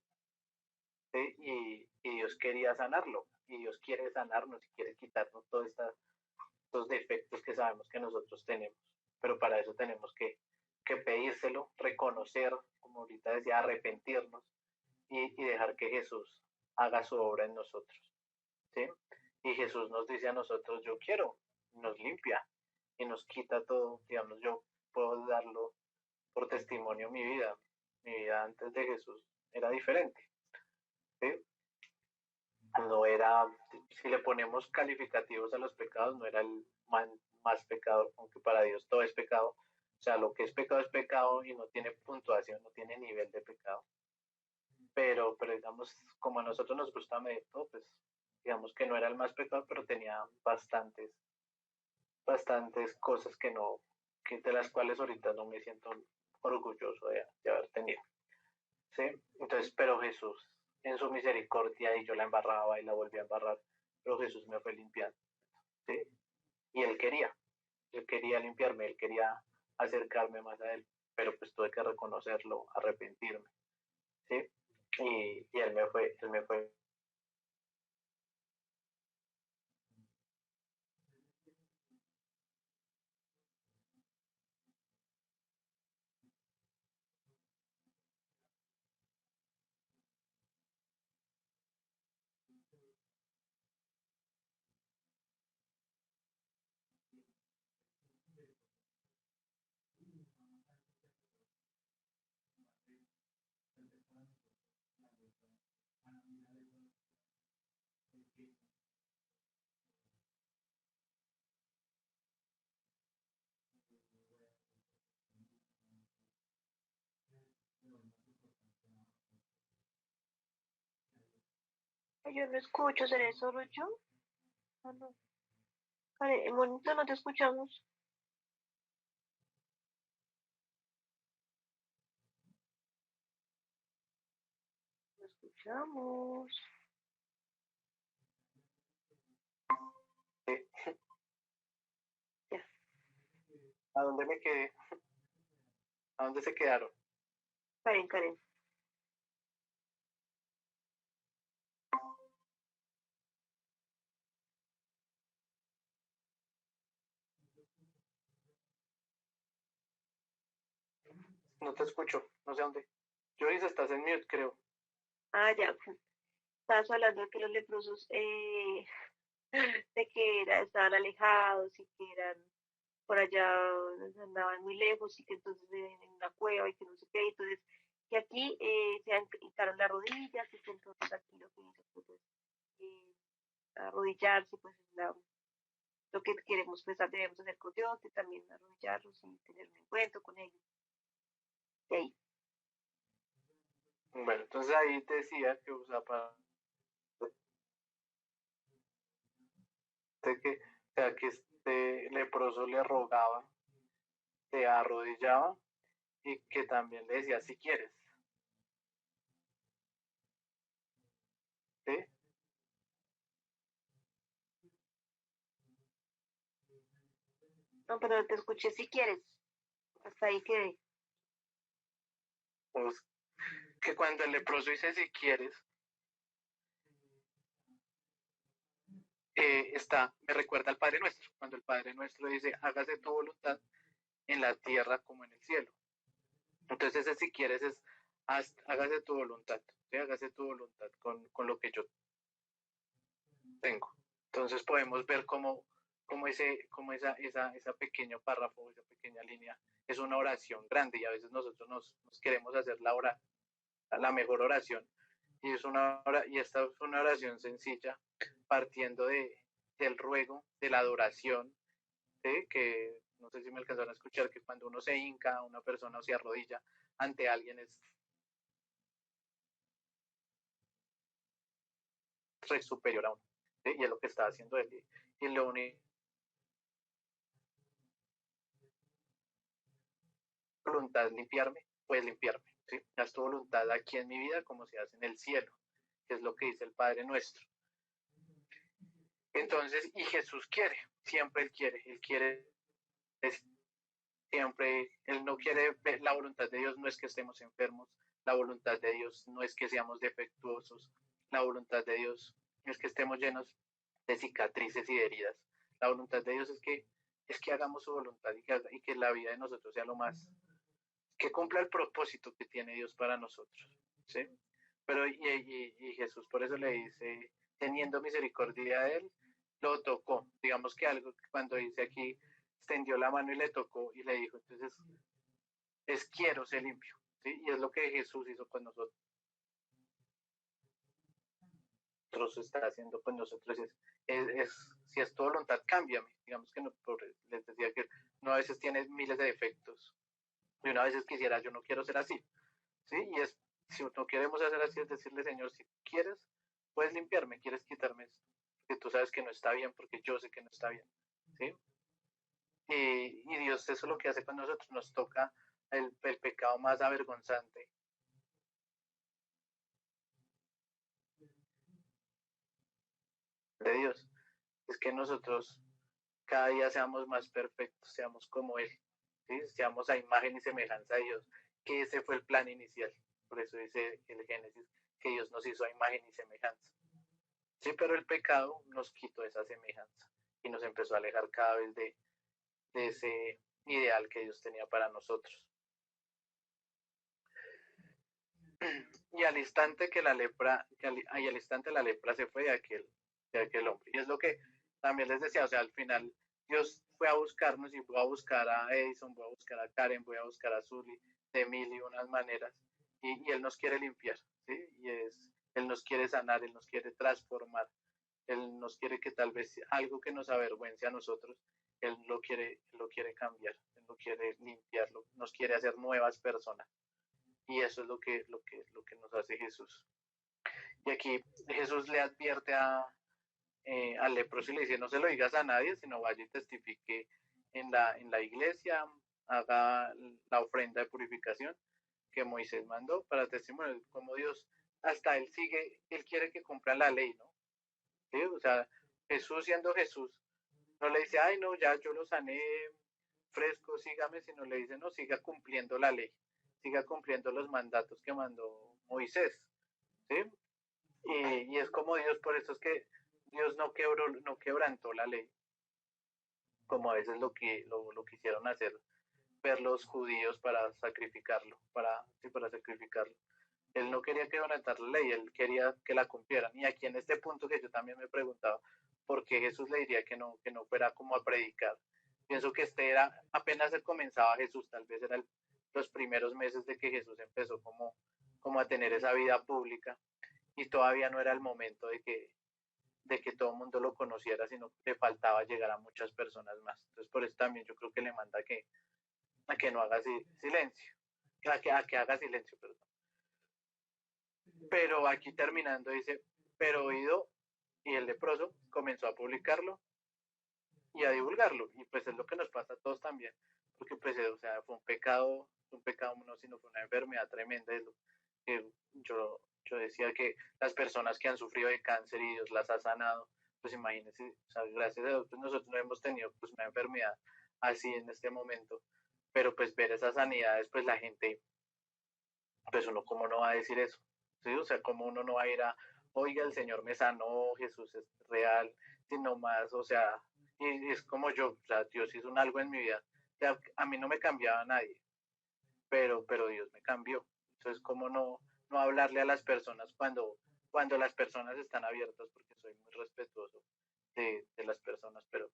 Speaker 3: ¿Sí? Y Dios quería sanarlo, y Dios quiere sanarnos y quiere quitarnos todos estos defectos que sabemos que nosotros tenemos. Pero para eso tenemos que pedírselo, reconocer, como ahorita decía, arrepentirnos y dejar que Jesús haga su obra en nosotros. ¿Sí? Y Jesús nos dice a nosotros, yo quiero, nos limpia y nos quita todo. Digamos, yo puedo darlo por testimonio mi vida. Mi vida antes de Jesús era diferente. ¿Sí? No era, si le ponemos calificativos a los pecados, no era el más pecador, aunque para Dios todo es pecado. O sea, lo que es pecado y no tiene puntuación, no tiene nivel de pecado. Pero digamos, como a nosotros nos gusta medir todo, pues digamos que no era el más pecador, pero tenía bastantes cosas de las cuales ahorita no me siento orgulloso de haber tenido. ¿Sí? Entonces, pero Jesús, en su misericordia, y yo la embarraba y la volví a embarrar, pero Jesús me fue limpiando. ¿Sí? Y él quería limpiarme, él quería acercarme más a él, pero pues tuve que reconocerlo, arrepentirme. ¿Sí? Y él me fue
Speaker 1: Yo no escucho, ¿seré solo yo? Ah, no. Karen, bonito, no te escuchamos. No escuchamos. Ya.
Speaker 3: ¿A dónde me quedé? ¿A dónde se quedaron?
Speaker 1: Karen.
Speaker 3: No te escucho, no sé dónde. Joyce, estás en mute, creo.
Speaker 1: Ah, ya. Estabas hablando de que los leprosos, de que estaban alejados y que eran por allá, andaban muy lejos y que entonces en una cueva y que no sé qué. Entonces, que aquí se hincaron las rodillas y que entonces aquí lo que hizo fue pues, arrodillarse, pues lo que queremos pensar debemos hacer con Dios, que también arrodillarnos y tener un encuentro con ellos. De ahí.
Speaker 3: Bueno, entonces ahí decía que usa para que este leproso le rogaba, se arrodillaba y que también le decía si quieres. ¿Sí?
Speaker 1: No, pero te escuché si quieres. Hasta ahí quedé.
Speaker 3: Pues, que cuando el leproso dice si quieres, me recuerda al Padre Nuestro, cuando el Padre Nuestro dice, hágase tu voluntad en la tierra como en el cielo. Entonces ese si quieres es, hágase tu voluntad, ¿sí? Hágase tu voluntad con lo que yo tengo. Entonces podemos ver cómo esa pequeño párrafo, esa pequeña línea es una oración grande y a veces nosotros nos queremos hacer la mejor oración y esta es una oración sencilla partiendo del ruego, de la adoración, ¿sí? Que no sé si me alcanzaron a escuchar que cuando uno se hinca, una persona o se arrodilla ante alguien es superior a uno, ¿sí? Y es lo que está haciendo él. Y lo único voluntad es limpiarme, pues limpiarme, ¿sí? Haz tu voluntad aquí en mi vida como se hace en el cielo, que es lo que dice el Padre nuestro. Entonces, y Jesús quiere, siempre Él quiere, siempre, Él no quiere, la voluntad de Dios no es que estemos enfermos, la voluntad de Dios no es que seamos defectuosos, la voluntad de Dios es que estemos llenos de cicatrices y de heridas. La voluntad de Dios es que hagamos su voluntad y que la vida de nosotros sea lo más, que cumpla el propósito que tiene Dios para nosotros, ¿sí? Pero y Jesús por eso le dice, teniendo misericordia de él, lo tocó. Digamos que algo cuando dice aquí, extendió la mano y le tocó y le dijo, entonces, es quiero ser limpio, ¿sí? Y es lo que Jesús hizo con nosotros. Está haciendo con nosotros si es tu voluntad, cámbiame. Digamos que no, les decía que no a veces tiene miles de defectos y una vez quisiera, yo no quiero ser así, ¿sí? Y es, si no queremos hacer así, es decirle, Señor, si quieres, puedes limpiarme, quieres quitarme esto, que tú sabes que no está bien, porque yo sé que no está bien, ¿sí? Y Dios eso es lo que hace con nosotros, nos toca el pecado más avergonzante. De Dios, es que nosotros cada día seamos más perfectos, seamos como Él, ¿sí? Seamos a imagen y semejanza de Dios, que ese fue el plan inicial. Por eso dice el Génesis que Dios nos hizo a imagen y semejanza. Sí, pero el pecado nos quitó esa semejanza y nos empezó a alejar cada vez de ese ideal que Dios tenía para nosotros. Y al instante que la lepra, al instante la lepra se fue de aquel hombre. Y es lo que también les decía, o sea, al final Dios fue a buscarnos y fue a buscar a Edison, fue a buscar a Karen, fue a buscar a Zully de mil y unas maneras. Y Él nos quiere limpiar, ¿sí? Él nos quiere sanar, Él nos quiere transformar. Él nos quiere que tal vez algo que nos avergüence a nosotros, Él lo quiere cambiar, Él lo quiere limpiarlo, nos quiere hacer nuevas personas. Y eso es lo que nos hace Jesús. Y aquí Jesús le advierte al leproso y le dice, no se lo digas a nadie, sino vaya y testifique en la iglesia, haga la ofrenda de purificación que Moisés mandó para testimonio, como Dios, hasta Él sigue, Él quiere que cumplan la ley, ¿no? ¿Sí? O sea, Jesús siendo Jesús, no le dice, ay, no, ya yo lo sané fresco, sígame, sino le dice, no, siga cumpliendo la ley, siga cumpliendo los mandatos que mandó Moisés, ¿sí? Y es como Dios, por eso es que Dios no quebrantó la ley, como a veces lo quisieron hacer ver los judíos para sacrificarlo, para sacrificarlo. Él no quería quebrantar la ley, él quería que la cumplieran. Y aquí en este punto que yo también me preguntaba, ¿por qué Jesús le diría que no fuera como a predicar? Pienso que apenas se comenzaba Jesús, tal vez eran los primeros meses de que Jesús empezó como a tener esa vida pública y todavía no era el momento de que todo el mundo lo conociera, sino que le faltaba llegar a muchas personas más. Entonces por eso también yo creo que le manda a que no haga silencio, a que haga silencio, perdón. Pero aquí terminando dice, pero oído y el leproso comenzó a publicarlo y a divulgarlo. Y pues es lo que nos pasa a todos también, porque pues o sea, fue un pecado no, sino fue una enfermedad tremenda. Es lo que yo decía que las personas que han sufrido de cáncer y Dios las ha sanado, pues imagínense, o sea, gracias a Dios, pues nosotros no hemos tenido pues una enfermedad así en este momento, pero pues ver esas sanidades, pues la gente, pues uno cómo no va a decir eso, ¿sí? O sea, cómo uno no va a ir a, oiga, el Señor me sanó, Jesús es real, sino más, o sea, y es como yo, o sea, Dios hizo algo en mi vida, o sea, a mí no me cambiaba nadie, pero Dios me cambió, entonces cómo no hablarle a las personas cuando las personas están abiertas, porque soy muy respetuoso de las personas, pero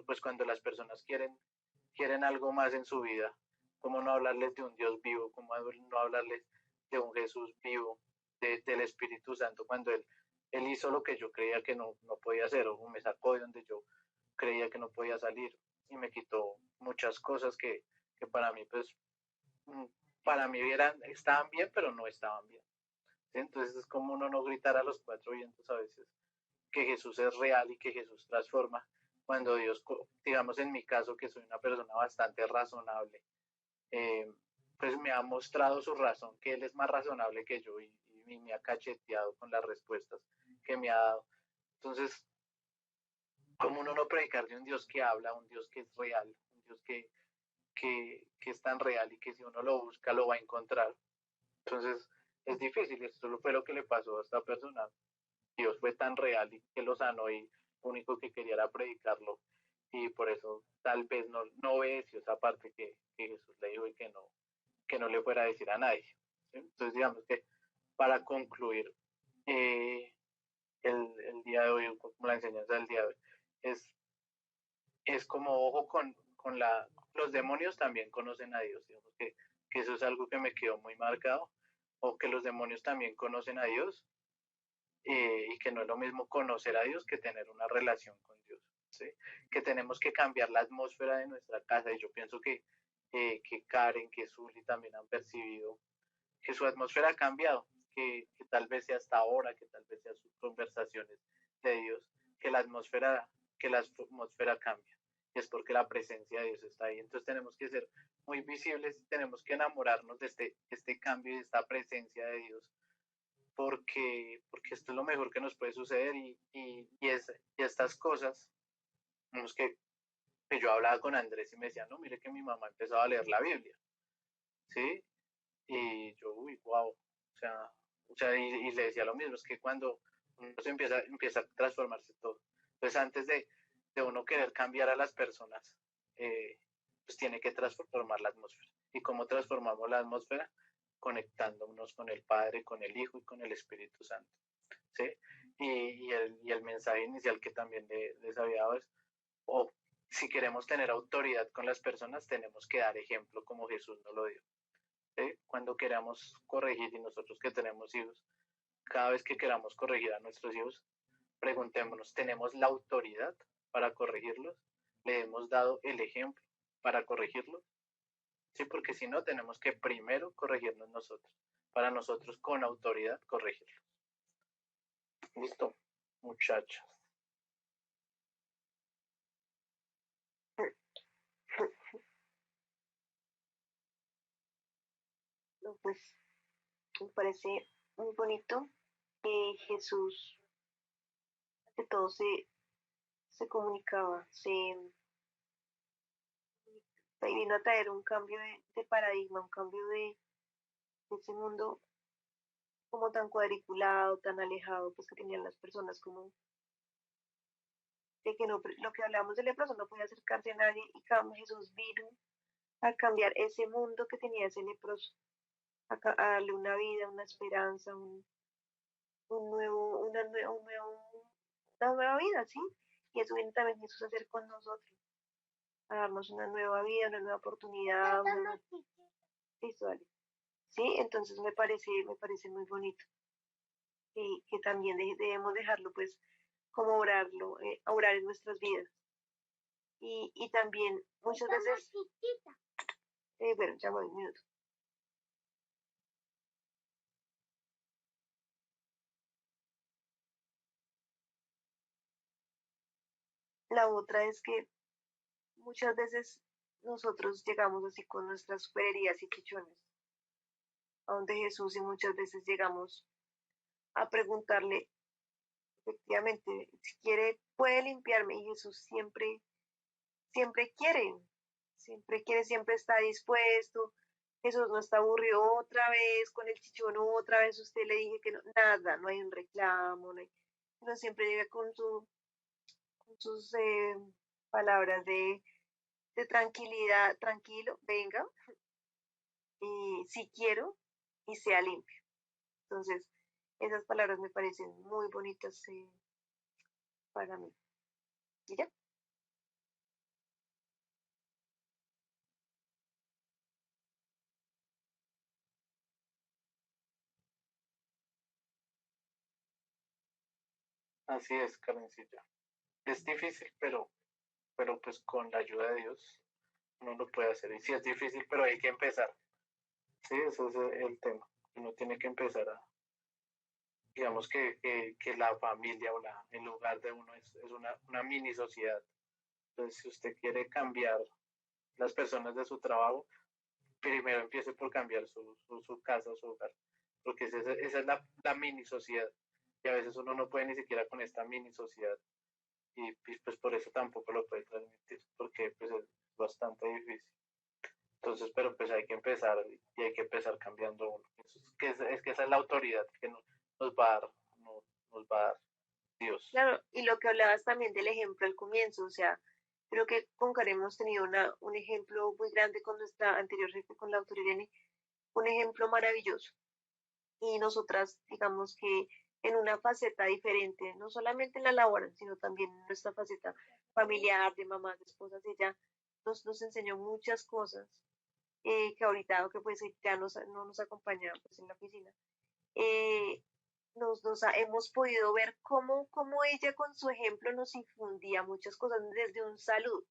Speaker 3: pues cuando las personas quieren algo más en su vida, cómo no hablarles de un Dios vivo, cómo no hablarles de un Jesús vivo, del Espíritu Santo, cuando Él Él hizo lo que yo creía que no podía hacer, o me sacó de donde yo creía que no podía salir, y me quitó muchas cosas que para mí, pues, mm, para mí estaban bien, pero no estaban bien. ¿Sí? Entonces es como uno no gritar a los cuatro vientos a veces que Jesús es real y que Jesús transforma, cuando Dios, digamos en mi caso, que soy una persona bastante razonable, eh, pues me ha mostrado su razón, que Él es más razonable que yo, y me ha cacheteado con las respuestas que me ha dado. Entonces, ¿cómo uno no predicar de un Dios que habla, un Dios que es real, un Dios que es tan real y que si uno lo busca lo va a encontrar? Entonces, es difícil, esto fue lo que le pasó a esta persona. Dios fue tan real y que lo sanó, y lo único que quería era predicarlo, y por eso tal vez no obedeció esa parte que Jesús le dijo, y que no le fuera a decir a nadie. ¿Sí? Entonces digamos que para concluir eh, el día de hoy, como la enseñanza del día de hoy, es, es como ojo con los demonios también conocen a Dios, digamos que eso es algo que me quedó muy marcado, o que los demonios también conocen a Dios, y que no es lo mismo conocer a Dios que tener una relación con Dios, ¿sí? Que tenemos que cambiar la atmósfera de nuestra casa, y yo pienso que Karen, que Zully también han percibido que su atmósfera ha cambiado, que tal vez sea hasta ahora, que tal vez sea sus conversaciones de Dios, que la atmósfera cambia, y es porque la presencia de Dios está ahí. Entonces tenemos que ser muy visibles, tenemos que enamorarnos de este cambio y de esta presencia de Dios, porque esto es lo mejor que nos puede suceder, y estas cosas, vemos que yo hablaba con Andrés y me decía, no, mire que mi mamá empezaba a leer la Biblia, ¿sí? Y yo, uy, wow, y le decía lo mismo, es que cuando uno se empieza a transformarse todo. Entonces, antes de uno querer cambiar a las personas, pues tiene que transformar la atmósfera. ¿Y cómo transformamos la atmósfera? Conectándonos con el Padre, con el Hijo y con el Espíritu Santo. ¿Sí? Y el mensaje inicial que también les había dado es, o si queremos tener autoridad con las personas, tenemos que dar ejemplo como Jesús nos lo dio. ¿Sí? Cuando queramos corregir, y nosotros que tenemos hijos, cada vez que queramos corregir a nuestros hijos, preguntémonos, ¿tenemos la autoridad para corregirlos? ¿Le hemos dado el ejemplo para corregirlos? Sí, porque si no, tenemos que primero corregirnos nosotros, para nosotros con autoridad corregirlos. Listo, muchachos.
Speaker 1: No, pues me parece muy bonito que Jesús, que todo se comunicaba, y vino a traer un cambio de paradigma, un cambio de ese mundo como tan cuadriculado, tan alejado, pues que tenían las personas, como de que no, lo que hablamos de leproso, no podía acercarse a nadie, y Jesús vino a cambiar ese mundo que tenía ese leproso, a darle una vida, una esperanza, un nuevo, una nueva vida, ¿sí? Y eso viene también Jesús a hacer con nosotros, a darnos una nueva vida, una nueva oportunidad, Listo, dale. Sí, entonces me parece muy bonito, y que también debemos dejarlo, pues, como orar en nuestras vidas. Y también muchas veces, bueno, ya voy un minuto. La otra es que muchas veces nosotros llegamos así con nuestras supererías y chichones a donde Jesús, y muchas veces llegamos a preguntarle, efectivamente, si quiere, puede limpiarme, y Jesús siempre quiere, siempre está dispuesto. Jesús no está aburrido otra vez con el chichón, otra vez usted le dije que no, nada, no hay un reclamo, no siempre llega con sus palabras de tranquilidad, tranquilo, venga, y si quiero, y sea limpio. Entonces, esas palabras me parecen muy bonitas para mí. ¿Y ya?
Speaker 3: Así es, Karencilla. Es difícil, pero pues con la ayuda de Dios uno lo puede hacer. Y sí es difícil, pero hay que empezar. Sí, ese es el tema. Uno tiene que empezar a, digamos que la familia o el lugar de uno es una mini sociedad. Entonces, si usted quiere cambiar las personas de su trabajo, primero empiece por cambiar su casa, su hogar, porque esa es la mini sociedad. Y a veces uno no puede ni siquiera con esta mini sociedad. Y pues por eso tampoco lo puede transmitir, porque pues es bastante difícil. Entonces, pero pues hay que empezar y hay que empezar cambiando uno. Es que esa es la autoridad que nos va a dar, nos va a dar Dios.
Speaker 1: Claro, y lo que hablabas también del ejemplo al comienzo, o sea, creo que con Karen hemos tenido un ejemplo muy grande con nuestra anterior jefe, con la doctora Irene, un ejemplo maravilloso. Y nosotras, digamos que en una faceta diferente, no solamente en la laboral, sino también en nuestra faceta familiar, de mamás, de esposas, ella nos enseñó muchas cosas que ahorita, que pues ya no nos acompaña pues, en la oficina. Eh, hemos podido ver cómo ella con su ejemplo nos infundía muchas cosas desde un saludo.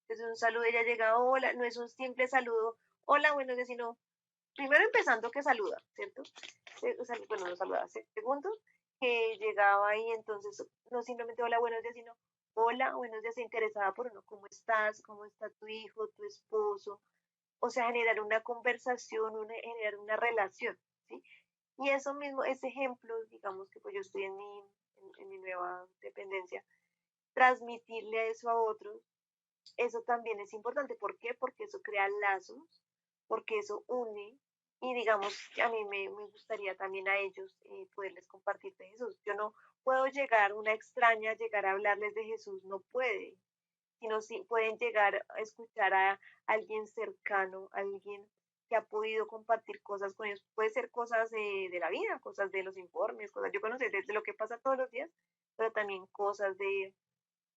Speaker 1: Desde un saludo ella llega, hola, no es un simple saludo, hola, buenos días, sino primero empezando que saluda, ¿cierto? Bueno, no saludaba. Segundo, que llegaba y entonces no simplemente hola, buenos días, sino hola, buenos días, interesada por uno, ¿cómo estás? ¿Cómo está tu hijo, tu esposo? O sea, generar una conversación, generar una relación, ¿sí? Y eso mismo, ese ejemplo, digamos que pues yo estoy en mi nueva dependencia, transmitirle eso a otros, eso también es importante. ¿Por qué? Porque eso crea lazos, porque eso une. Y digamos, que a mí me gustaría también a ellos poderles compartir de Jesús. Yo no puedo llegar, una extraña, llegar a hablarles de Jesús, no puede, sino si pueden llegar a escuchar a alguien cercano, alguien que ha podido compartir cosas con ellos. Puede ser cosas de la vida, cosas de los informes, cosas, yo conocí desde lo que pasa todos los días, pero también cosas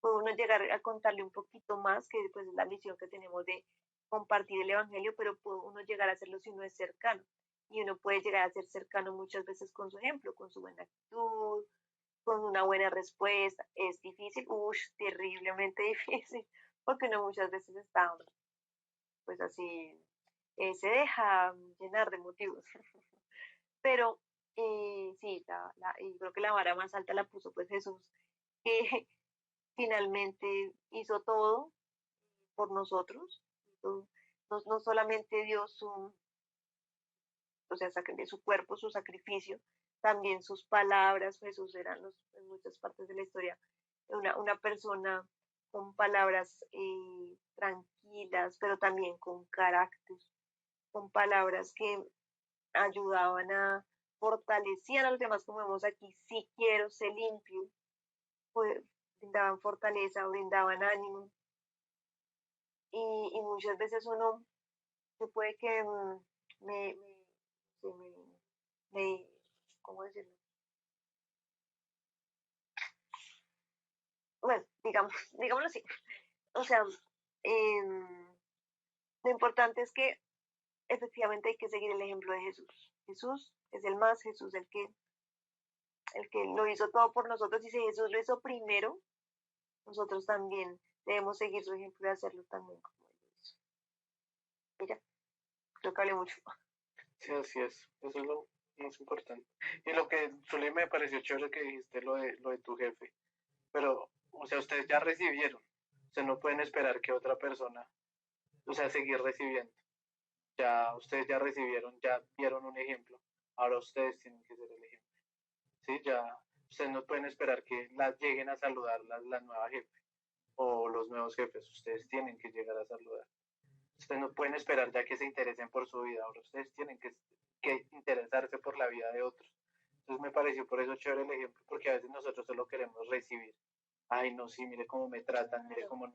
Speaker 1: puede uno llegar a contarle un poquito más, que pues es la misión que tenemos de compartir el Evangelio, pero puede uno llegar a hacerlo si uno es cercano. Y uno puede llegar a ser cercano muchas veces con su ejemplo, con su buena actitud, con una buena respuesta. Es difícil, terriblemente difícil, porque uno muchas veces está, pues así, se deja llenar de motivos. Pero sí, y creo que la vara más alta la puso pues Jesús, que finalmente hizo todo por nosotros. No, no solamente dio o sea, de su cuerpo, su sacrificio, también sus palabras. Jesús era en muchas partes de la historia una persona con palabras tranquilas, pero también con carácter, con palabras que ayudaban fortalecían a los demás, como vemos aquí, si quiero, sé limpio, pues, brindaban fortaleza, brindaban ánimo. Y muchas veces uno se puede que me, me, me, ¿cómo decirlo? Bueno, digámoslo así. O sea, lo importante es que efectivamente hay que seguir el ejemplo de Jesús. Jesús es el más, Jesús el que lo hizo todo por nosotros, y si Jesús lo hizo primero, nosotros también debemos seguir su ejemplo y hacerlo también como él lo hizo. Mira, creo que hablé mucho.
Speaker 3: Sí, así es. Eso es lo más importante. Y lo que Zully me pareció chévere que dijiste lo de tu jefe. Pero, o sea, ustedes ya recibieron. Ustedes no pueden esperar que otra persona, o sea, seguir recibiendo. Ya ustedes ya recibieron, ya vieron un ejemplo. Ahora ustedes tienen que ser el ejemplo. Sí, ya ustedes no pueden esperar que las lleguen a saludar la nueva jefe o los nuevos jefes. Ustedes tienen que llegar a saludar. Ustedes no pueden esperar ya que se interesen por su vida. Ahora ustedes tienen que interesarse por la vida de otros. Entonces me pareció por eso chévere el ejemplo, porque a veces nosotros solo queremos recibir. Ay, no, sí, mire cómo me tratan, mire cómo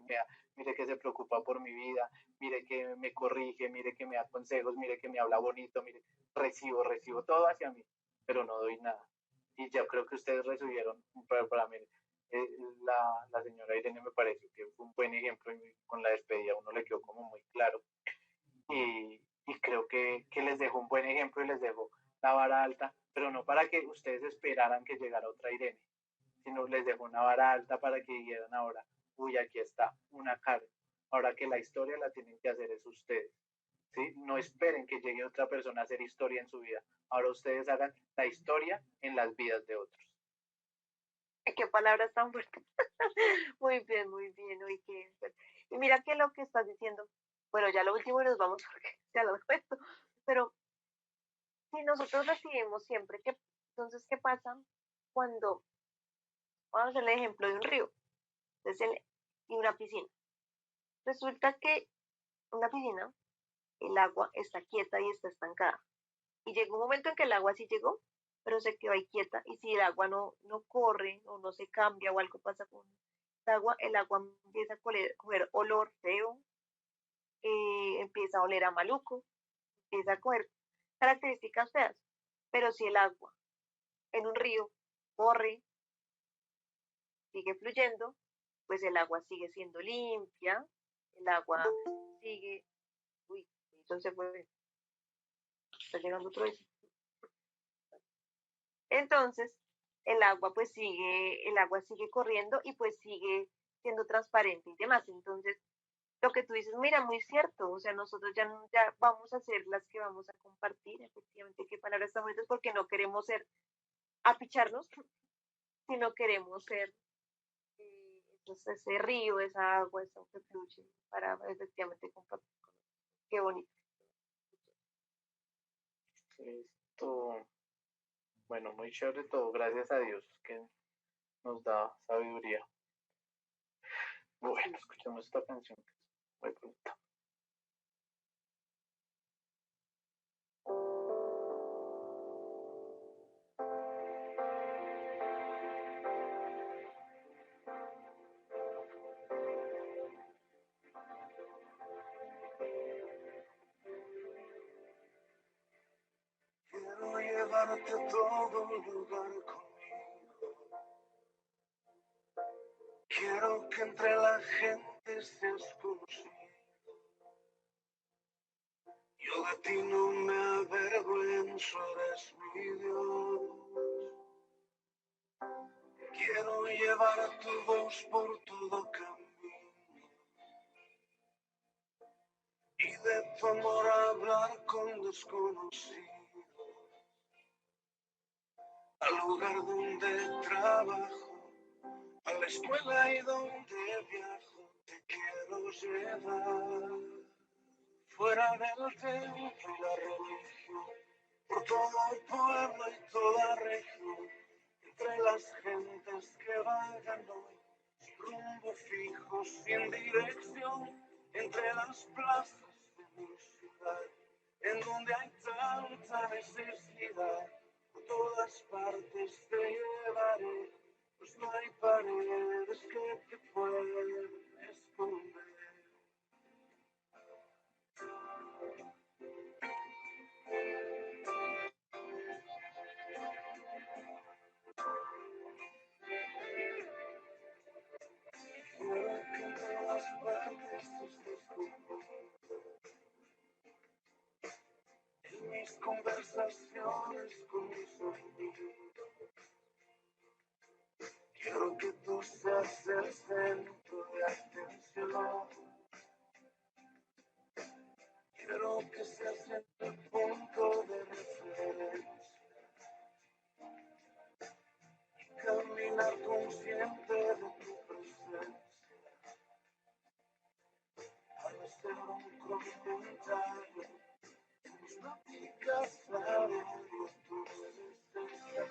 Speaker 3: mire que se preocupa por mi vida, mire que me corrige, mire que me da consejos, mire que me habla bonito, mire, recibo todo hacia mí, pero no doy nada. Y yo creo que ustedes recibieron, para mí, eh, la señora Irene me pareció que fue un buen ejemplo y con la despedida uno le quedó como muy claro. Y creo que les dejó un buen ejemplo y les dejó la vara alta, pero no para que ustedes esperaran que llegara otra Irene, sino les dejó una vara alta para que dijeran ahora, uy, aquí está una carga. Ahora que la historia la tienen que hacer es ustedes. ¿Sí? No esperen que llegue otra persona a hacer historia en su vida. Ahora ustedes hagan la historia en las vidas de otros.
Speaker 1: Qué palabras tan fuertes. Muy bien, muy bien. Uy, y mira que lo que estás diciendo, bueno, ya lo último y nos vamos porque ya lo cuento, pero si nosotros recibimos siempre, entonces, ¿qué pasa cuando, vamos a hacer el ejemplo de un río entonces, y una piscina? Resulta que una piscina, el agua está quieta y está estancada. Y llegó un momento en que el agua sí llegó, pero se quedó ahí quieta. Y si el agua no corre o no se cambia o algo pasa con el agua empieza a coger olor feo, empieza a oler a maluco, empieza a coger características feas. Pero si el agua en un río corre, sigue fluyendo, pues el agua sigue siendo limpia, el agua sigue... Uy, entonces fue... Está llegando otro vez. Entonces, el agua sigue corriendo y pues sigue siendo transparente y demás. Entonces, lo que tú dices, mira, muy cierto, o sea, nosotros ya vamos a ser las que vamos a compartir, efectivamente, qué palabras tan bonitas, porque no queremos ser apicharnos, sino queremos ser ese río, esa agua, eso que fluye para efectivamente compartir. Qué bonito.
Speaker 3: Esto, bueno, muy chévere todo, gracias a Dios que nos da sabiduría. Bueno, escuchemos esta canción que es muy bonita.
Speaker 2: Quiero llevarte a todo lugar conmigo. Quiero que entre la gente seas conocido. Yo de ti no me avergüenzo, eres mi Dios. Quiero llevar tu voz por todo camino y de tu amor hablar con desconocidos. Al lugar donde trabajo, a la escuela y donde viajo, te quiero llevar. Fuera del templo y la religión, por todo el pueblo y toda región, entre las gentes que vagan hoy, sin rumbo fijo, sin dirección, entre las plazas de mi ciudad, en donde hay tanta necesidad, por todas partes te llevaré, pues no hay paredes que te puedan esconder. Quiero que en todas partes tú estés conmigo. En mis conversaciones con mis amigos. Quiero que tú seas el centro de atención. Quiero que seas el punto de referencia. Y caminar consciente de tu presencia. Al ser un comentario en mis pláticas a diario, tú debes estar.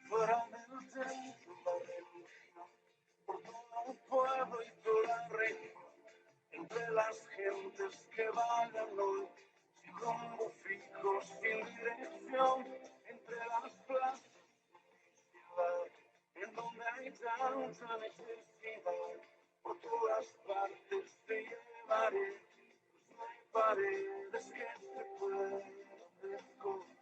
Speaker 2: Fuera del templo, la religión, por todo el pueblo y toda región, entre las gentes que vagan hoy, sin rumbo fijo, sin dirección, entre las plazas de mi ciudad, en donde hay tanta necesidad, por todas partes te llevaré, pues no hay paredes que te puedan esconder.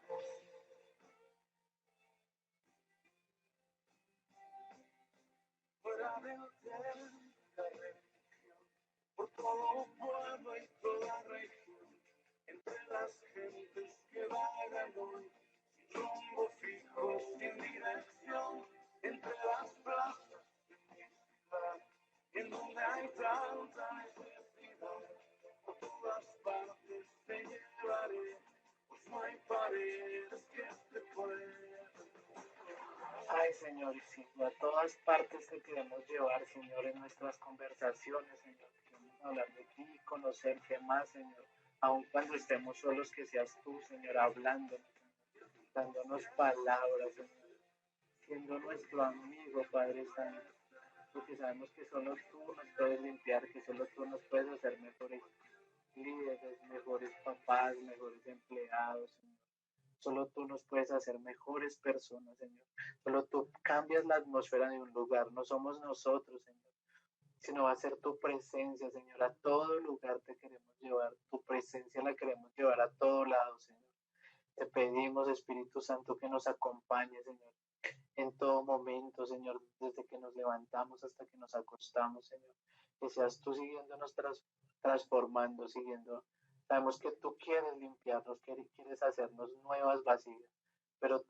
Speaker 2: Fuera del templo, la religión, por todo pueblo y toda región, entre las gentes que vagan hoy, sin rumbo fijo, sin dirección,
Speaker 3: Señor, y sí, a todas partes te queremos llevar, Señor, en nuestras conversaciones, Señor. Queremos hablar de ti, conocerte más, Señor. Aun cuando estemos solos, que seas tú, Señor, hablando, dándonos palabras, Señor, siendo nuestro amigo, Padre Santo. Porque sabemos que solo tú nos puedes limpiar, que solo tú nos puedes hacer mejores líderes, mejores papás, mejores empleados, Señor. Solo tú nos puedes hacer mejores personas, Señor. Solo tú cambias la atmósfera de un lugar. No somos nosotros, Señor, sino va a ser tu presencia, Señor. A todo lugar te queremos llevar. Tu presencia la queremos llevar a todo lado, Señor. Te pedimos, Espíritu Santo, que nos acompañe, Señor, en todo momento, Señor, desde que nos levantamos hasta que nos acostamos, Señor. Que seas tú siguiéndonos transformando, siguiendo. Sabemos que tú quieres limpiarnos, que quieres hacernos nuevas vasijas, pero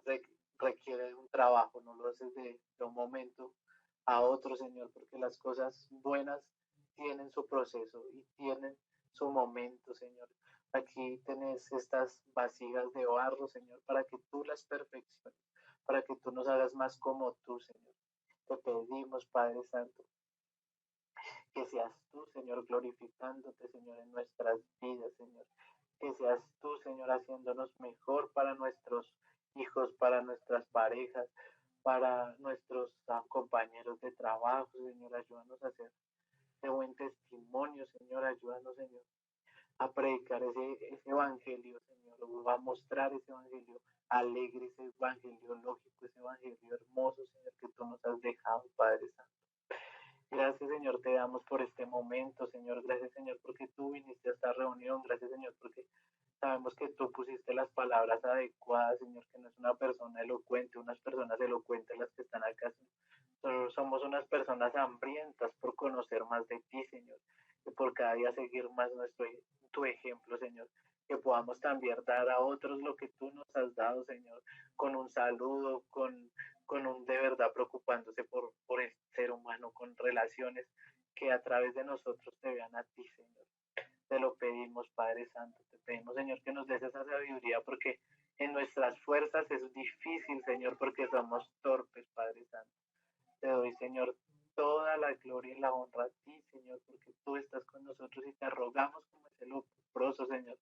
Speaker 3: requiere un trabajo, no lo haces de un momento a otro, Señor, porque las cosas buenas tienen su proceso y tienen su momento, Señor. Aquí tenés estas vasijas de barro, Señor, para que tú las perfecciones, para que tú nos hagas más como tú, Señor. Te pedimos, Padre Santo, que seas tú, Señor, glorificándote, Señor, en nuestras vidas, Señor. Que seas tú, Señor, haciéndonos mejor para nuestros hijos, para nuestras parejas, para nuestros compañeros de trabajo, Señor. Ayúdanos a ser de buen testimonio, Señor. Ayúdanos, Señor, a predicar ese evangelio, Señor, a mostrar ese evangelio alegre, ese evangelio lógico, ese evangelio hermoso, Señor, que tú nos has dejado, Padre Santo. Gracias, Señor, te damos por este momento, Señor. Gracias, Señor, porque tú viniste a esta reunión. Gracias, Señor, porque sabemos que tú pusiste las palabras adecuadas, Señor, que no es una persona elocuente, unas personas elocuentes las que están acá. Solo somos unas personas hambrientas por conocer más de ti, Señor, y por cada día seguir más tu ejemplo, Señor. Que podamos también dar a otros lo que tú nos has dado, Señor, con un saludo, con un de verdad preocupándose por el ser humano, con relaciones que a través de nosotros te vean a ti, Señor. Te lo pedimos, Padre Santo, te pedimos, Señor, que nos des esa sabiduría, porque en nuestras fuerzas es difícil, Señor, porque somos torpes, Padre Santo. Te doy, Señor, toda la gloria y la honra a ti, Señor, porque tú estás con nosotros y te rogamos como ese leproso, Señor.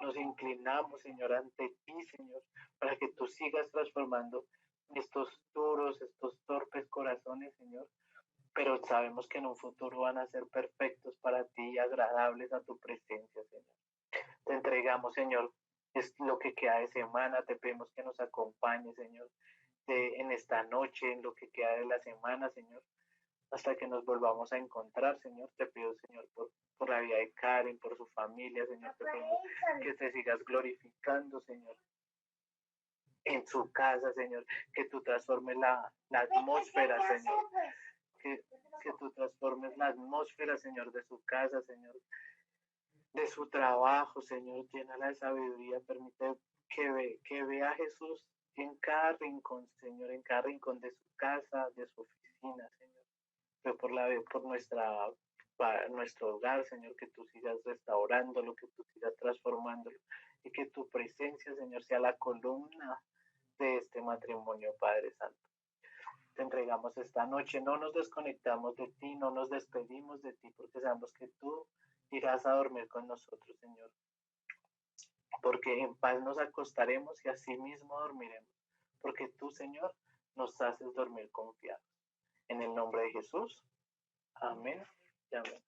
Speaker 3: Nos inclinamos, Señor, ante ti, Señor, para que tú sigas transformando estos duros, estos torpes corazones, Señor, pero sabemos que en un futuro van a ser perfectos para ti y agradables a tu presencia, Señor. Te entregamos, Señor, es lo que queda de semana, te pedimos que nos acompañes, Señor, en esta noche, en lo que queda de la semana, Señor, hasta que nos volvamos a encontrar, Señor. Te pido, Señor, por la vida de Karen, por su familia, Señor, te pedimos que te sigas glorificando, Señor, en su casa, Señor, que tú transformes la atmósfera, Señor, que tú transformes la atmósfera, Señor, de su casa, Señor, de su trabajo, Señor, llénala de sabiduría, permite que vea a Jesús en cada rincón, Señor, en cada rincón de su casa, de su oficina, Señor, pero por nuestro hogar, Señor, que tú sigas restaurándolo, que tú sigas transformándolo y que tu presencia, Señor, sea la columna de este matrimonio, Padre Santo. Te entregamos esta noche, no nos desconectamos de ti, no nos despedimos de ti, porque sabemos que tú irás a dormir con nosotros, Señor, porque en paz nos acostaremos y así mismo dormiremos, porque tú, Señor, nos haces dormir confiados. En el nombre de Jesús, amén y amén.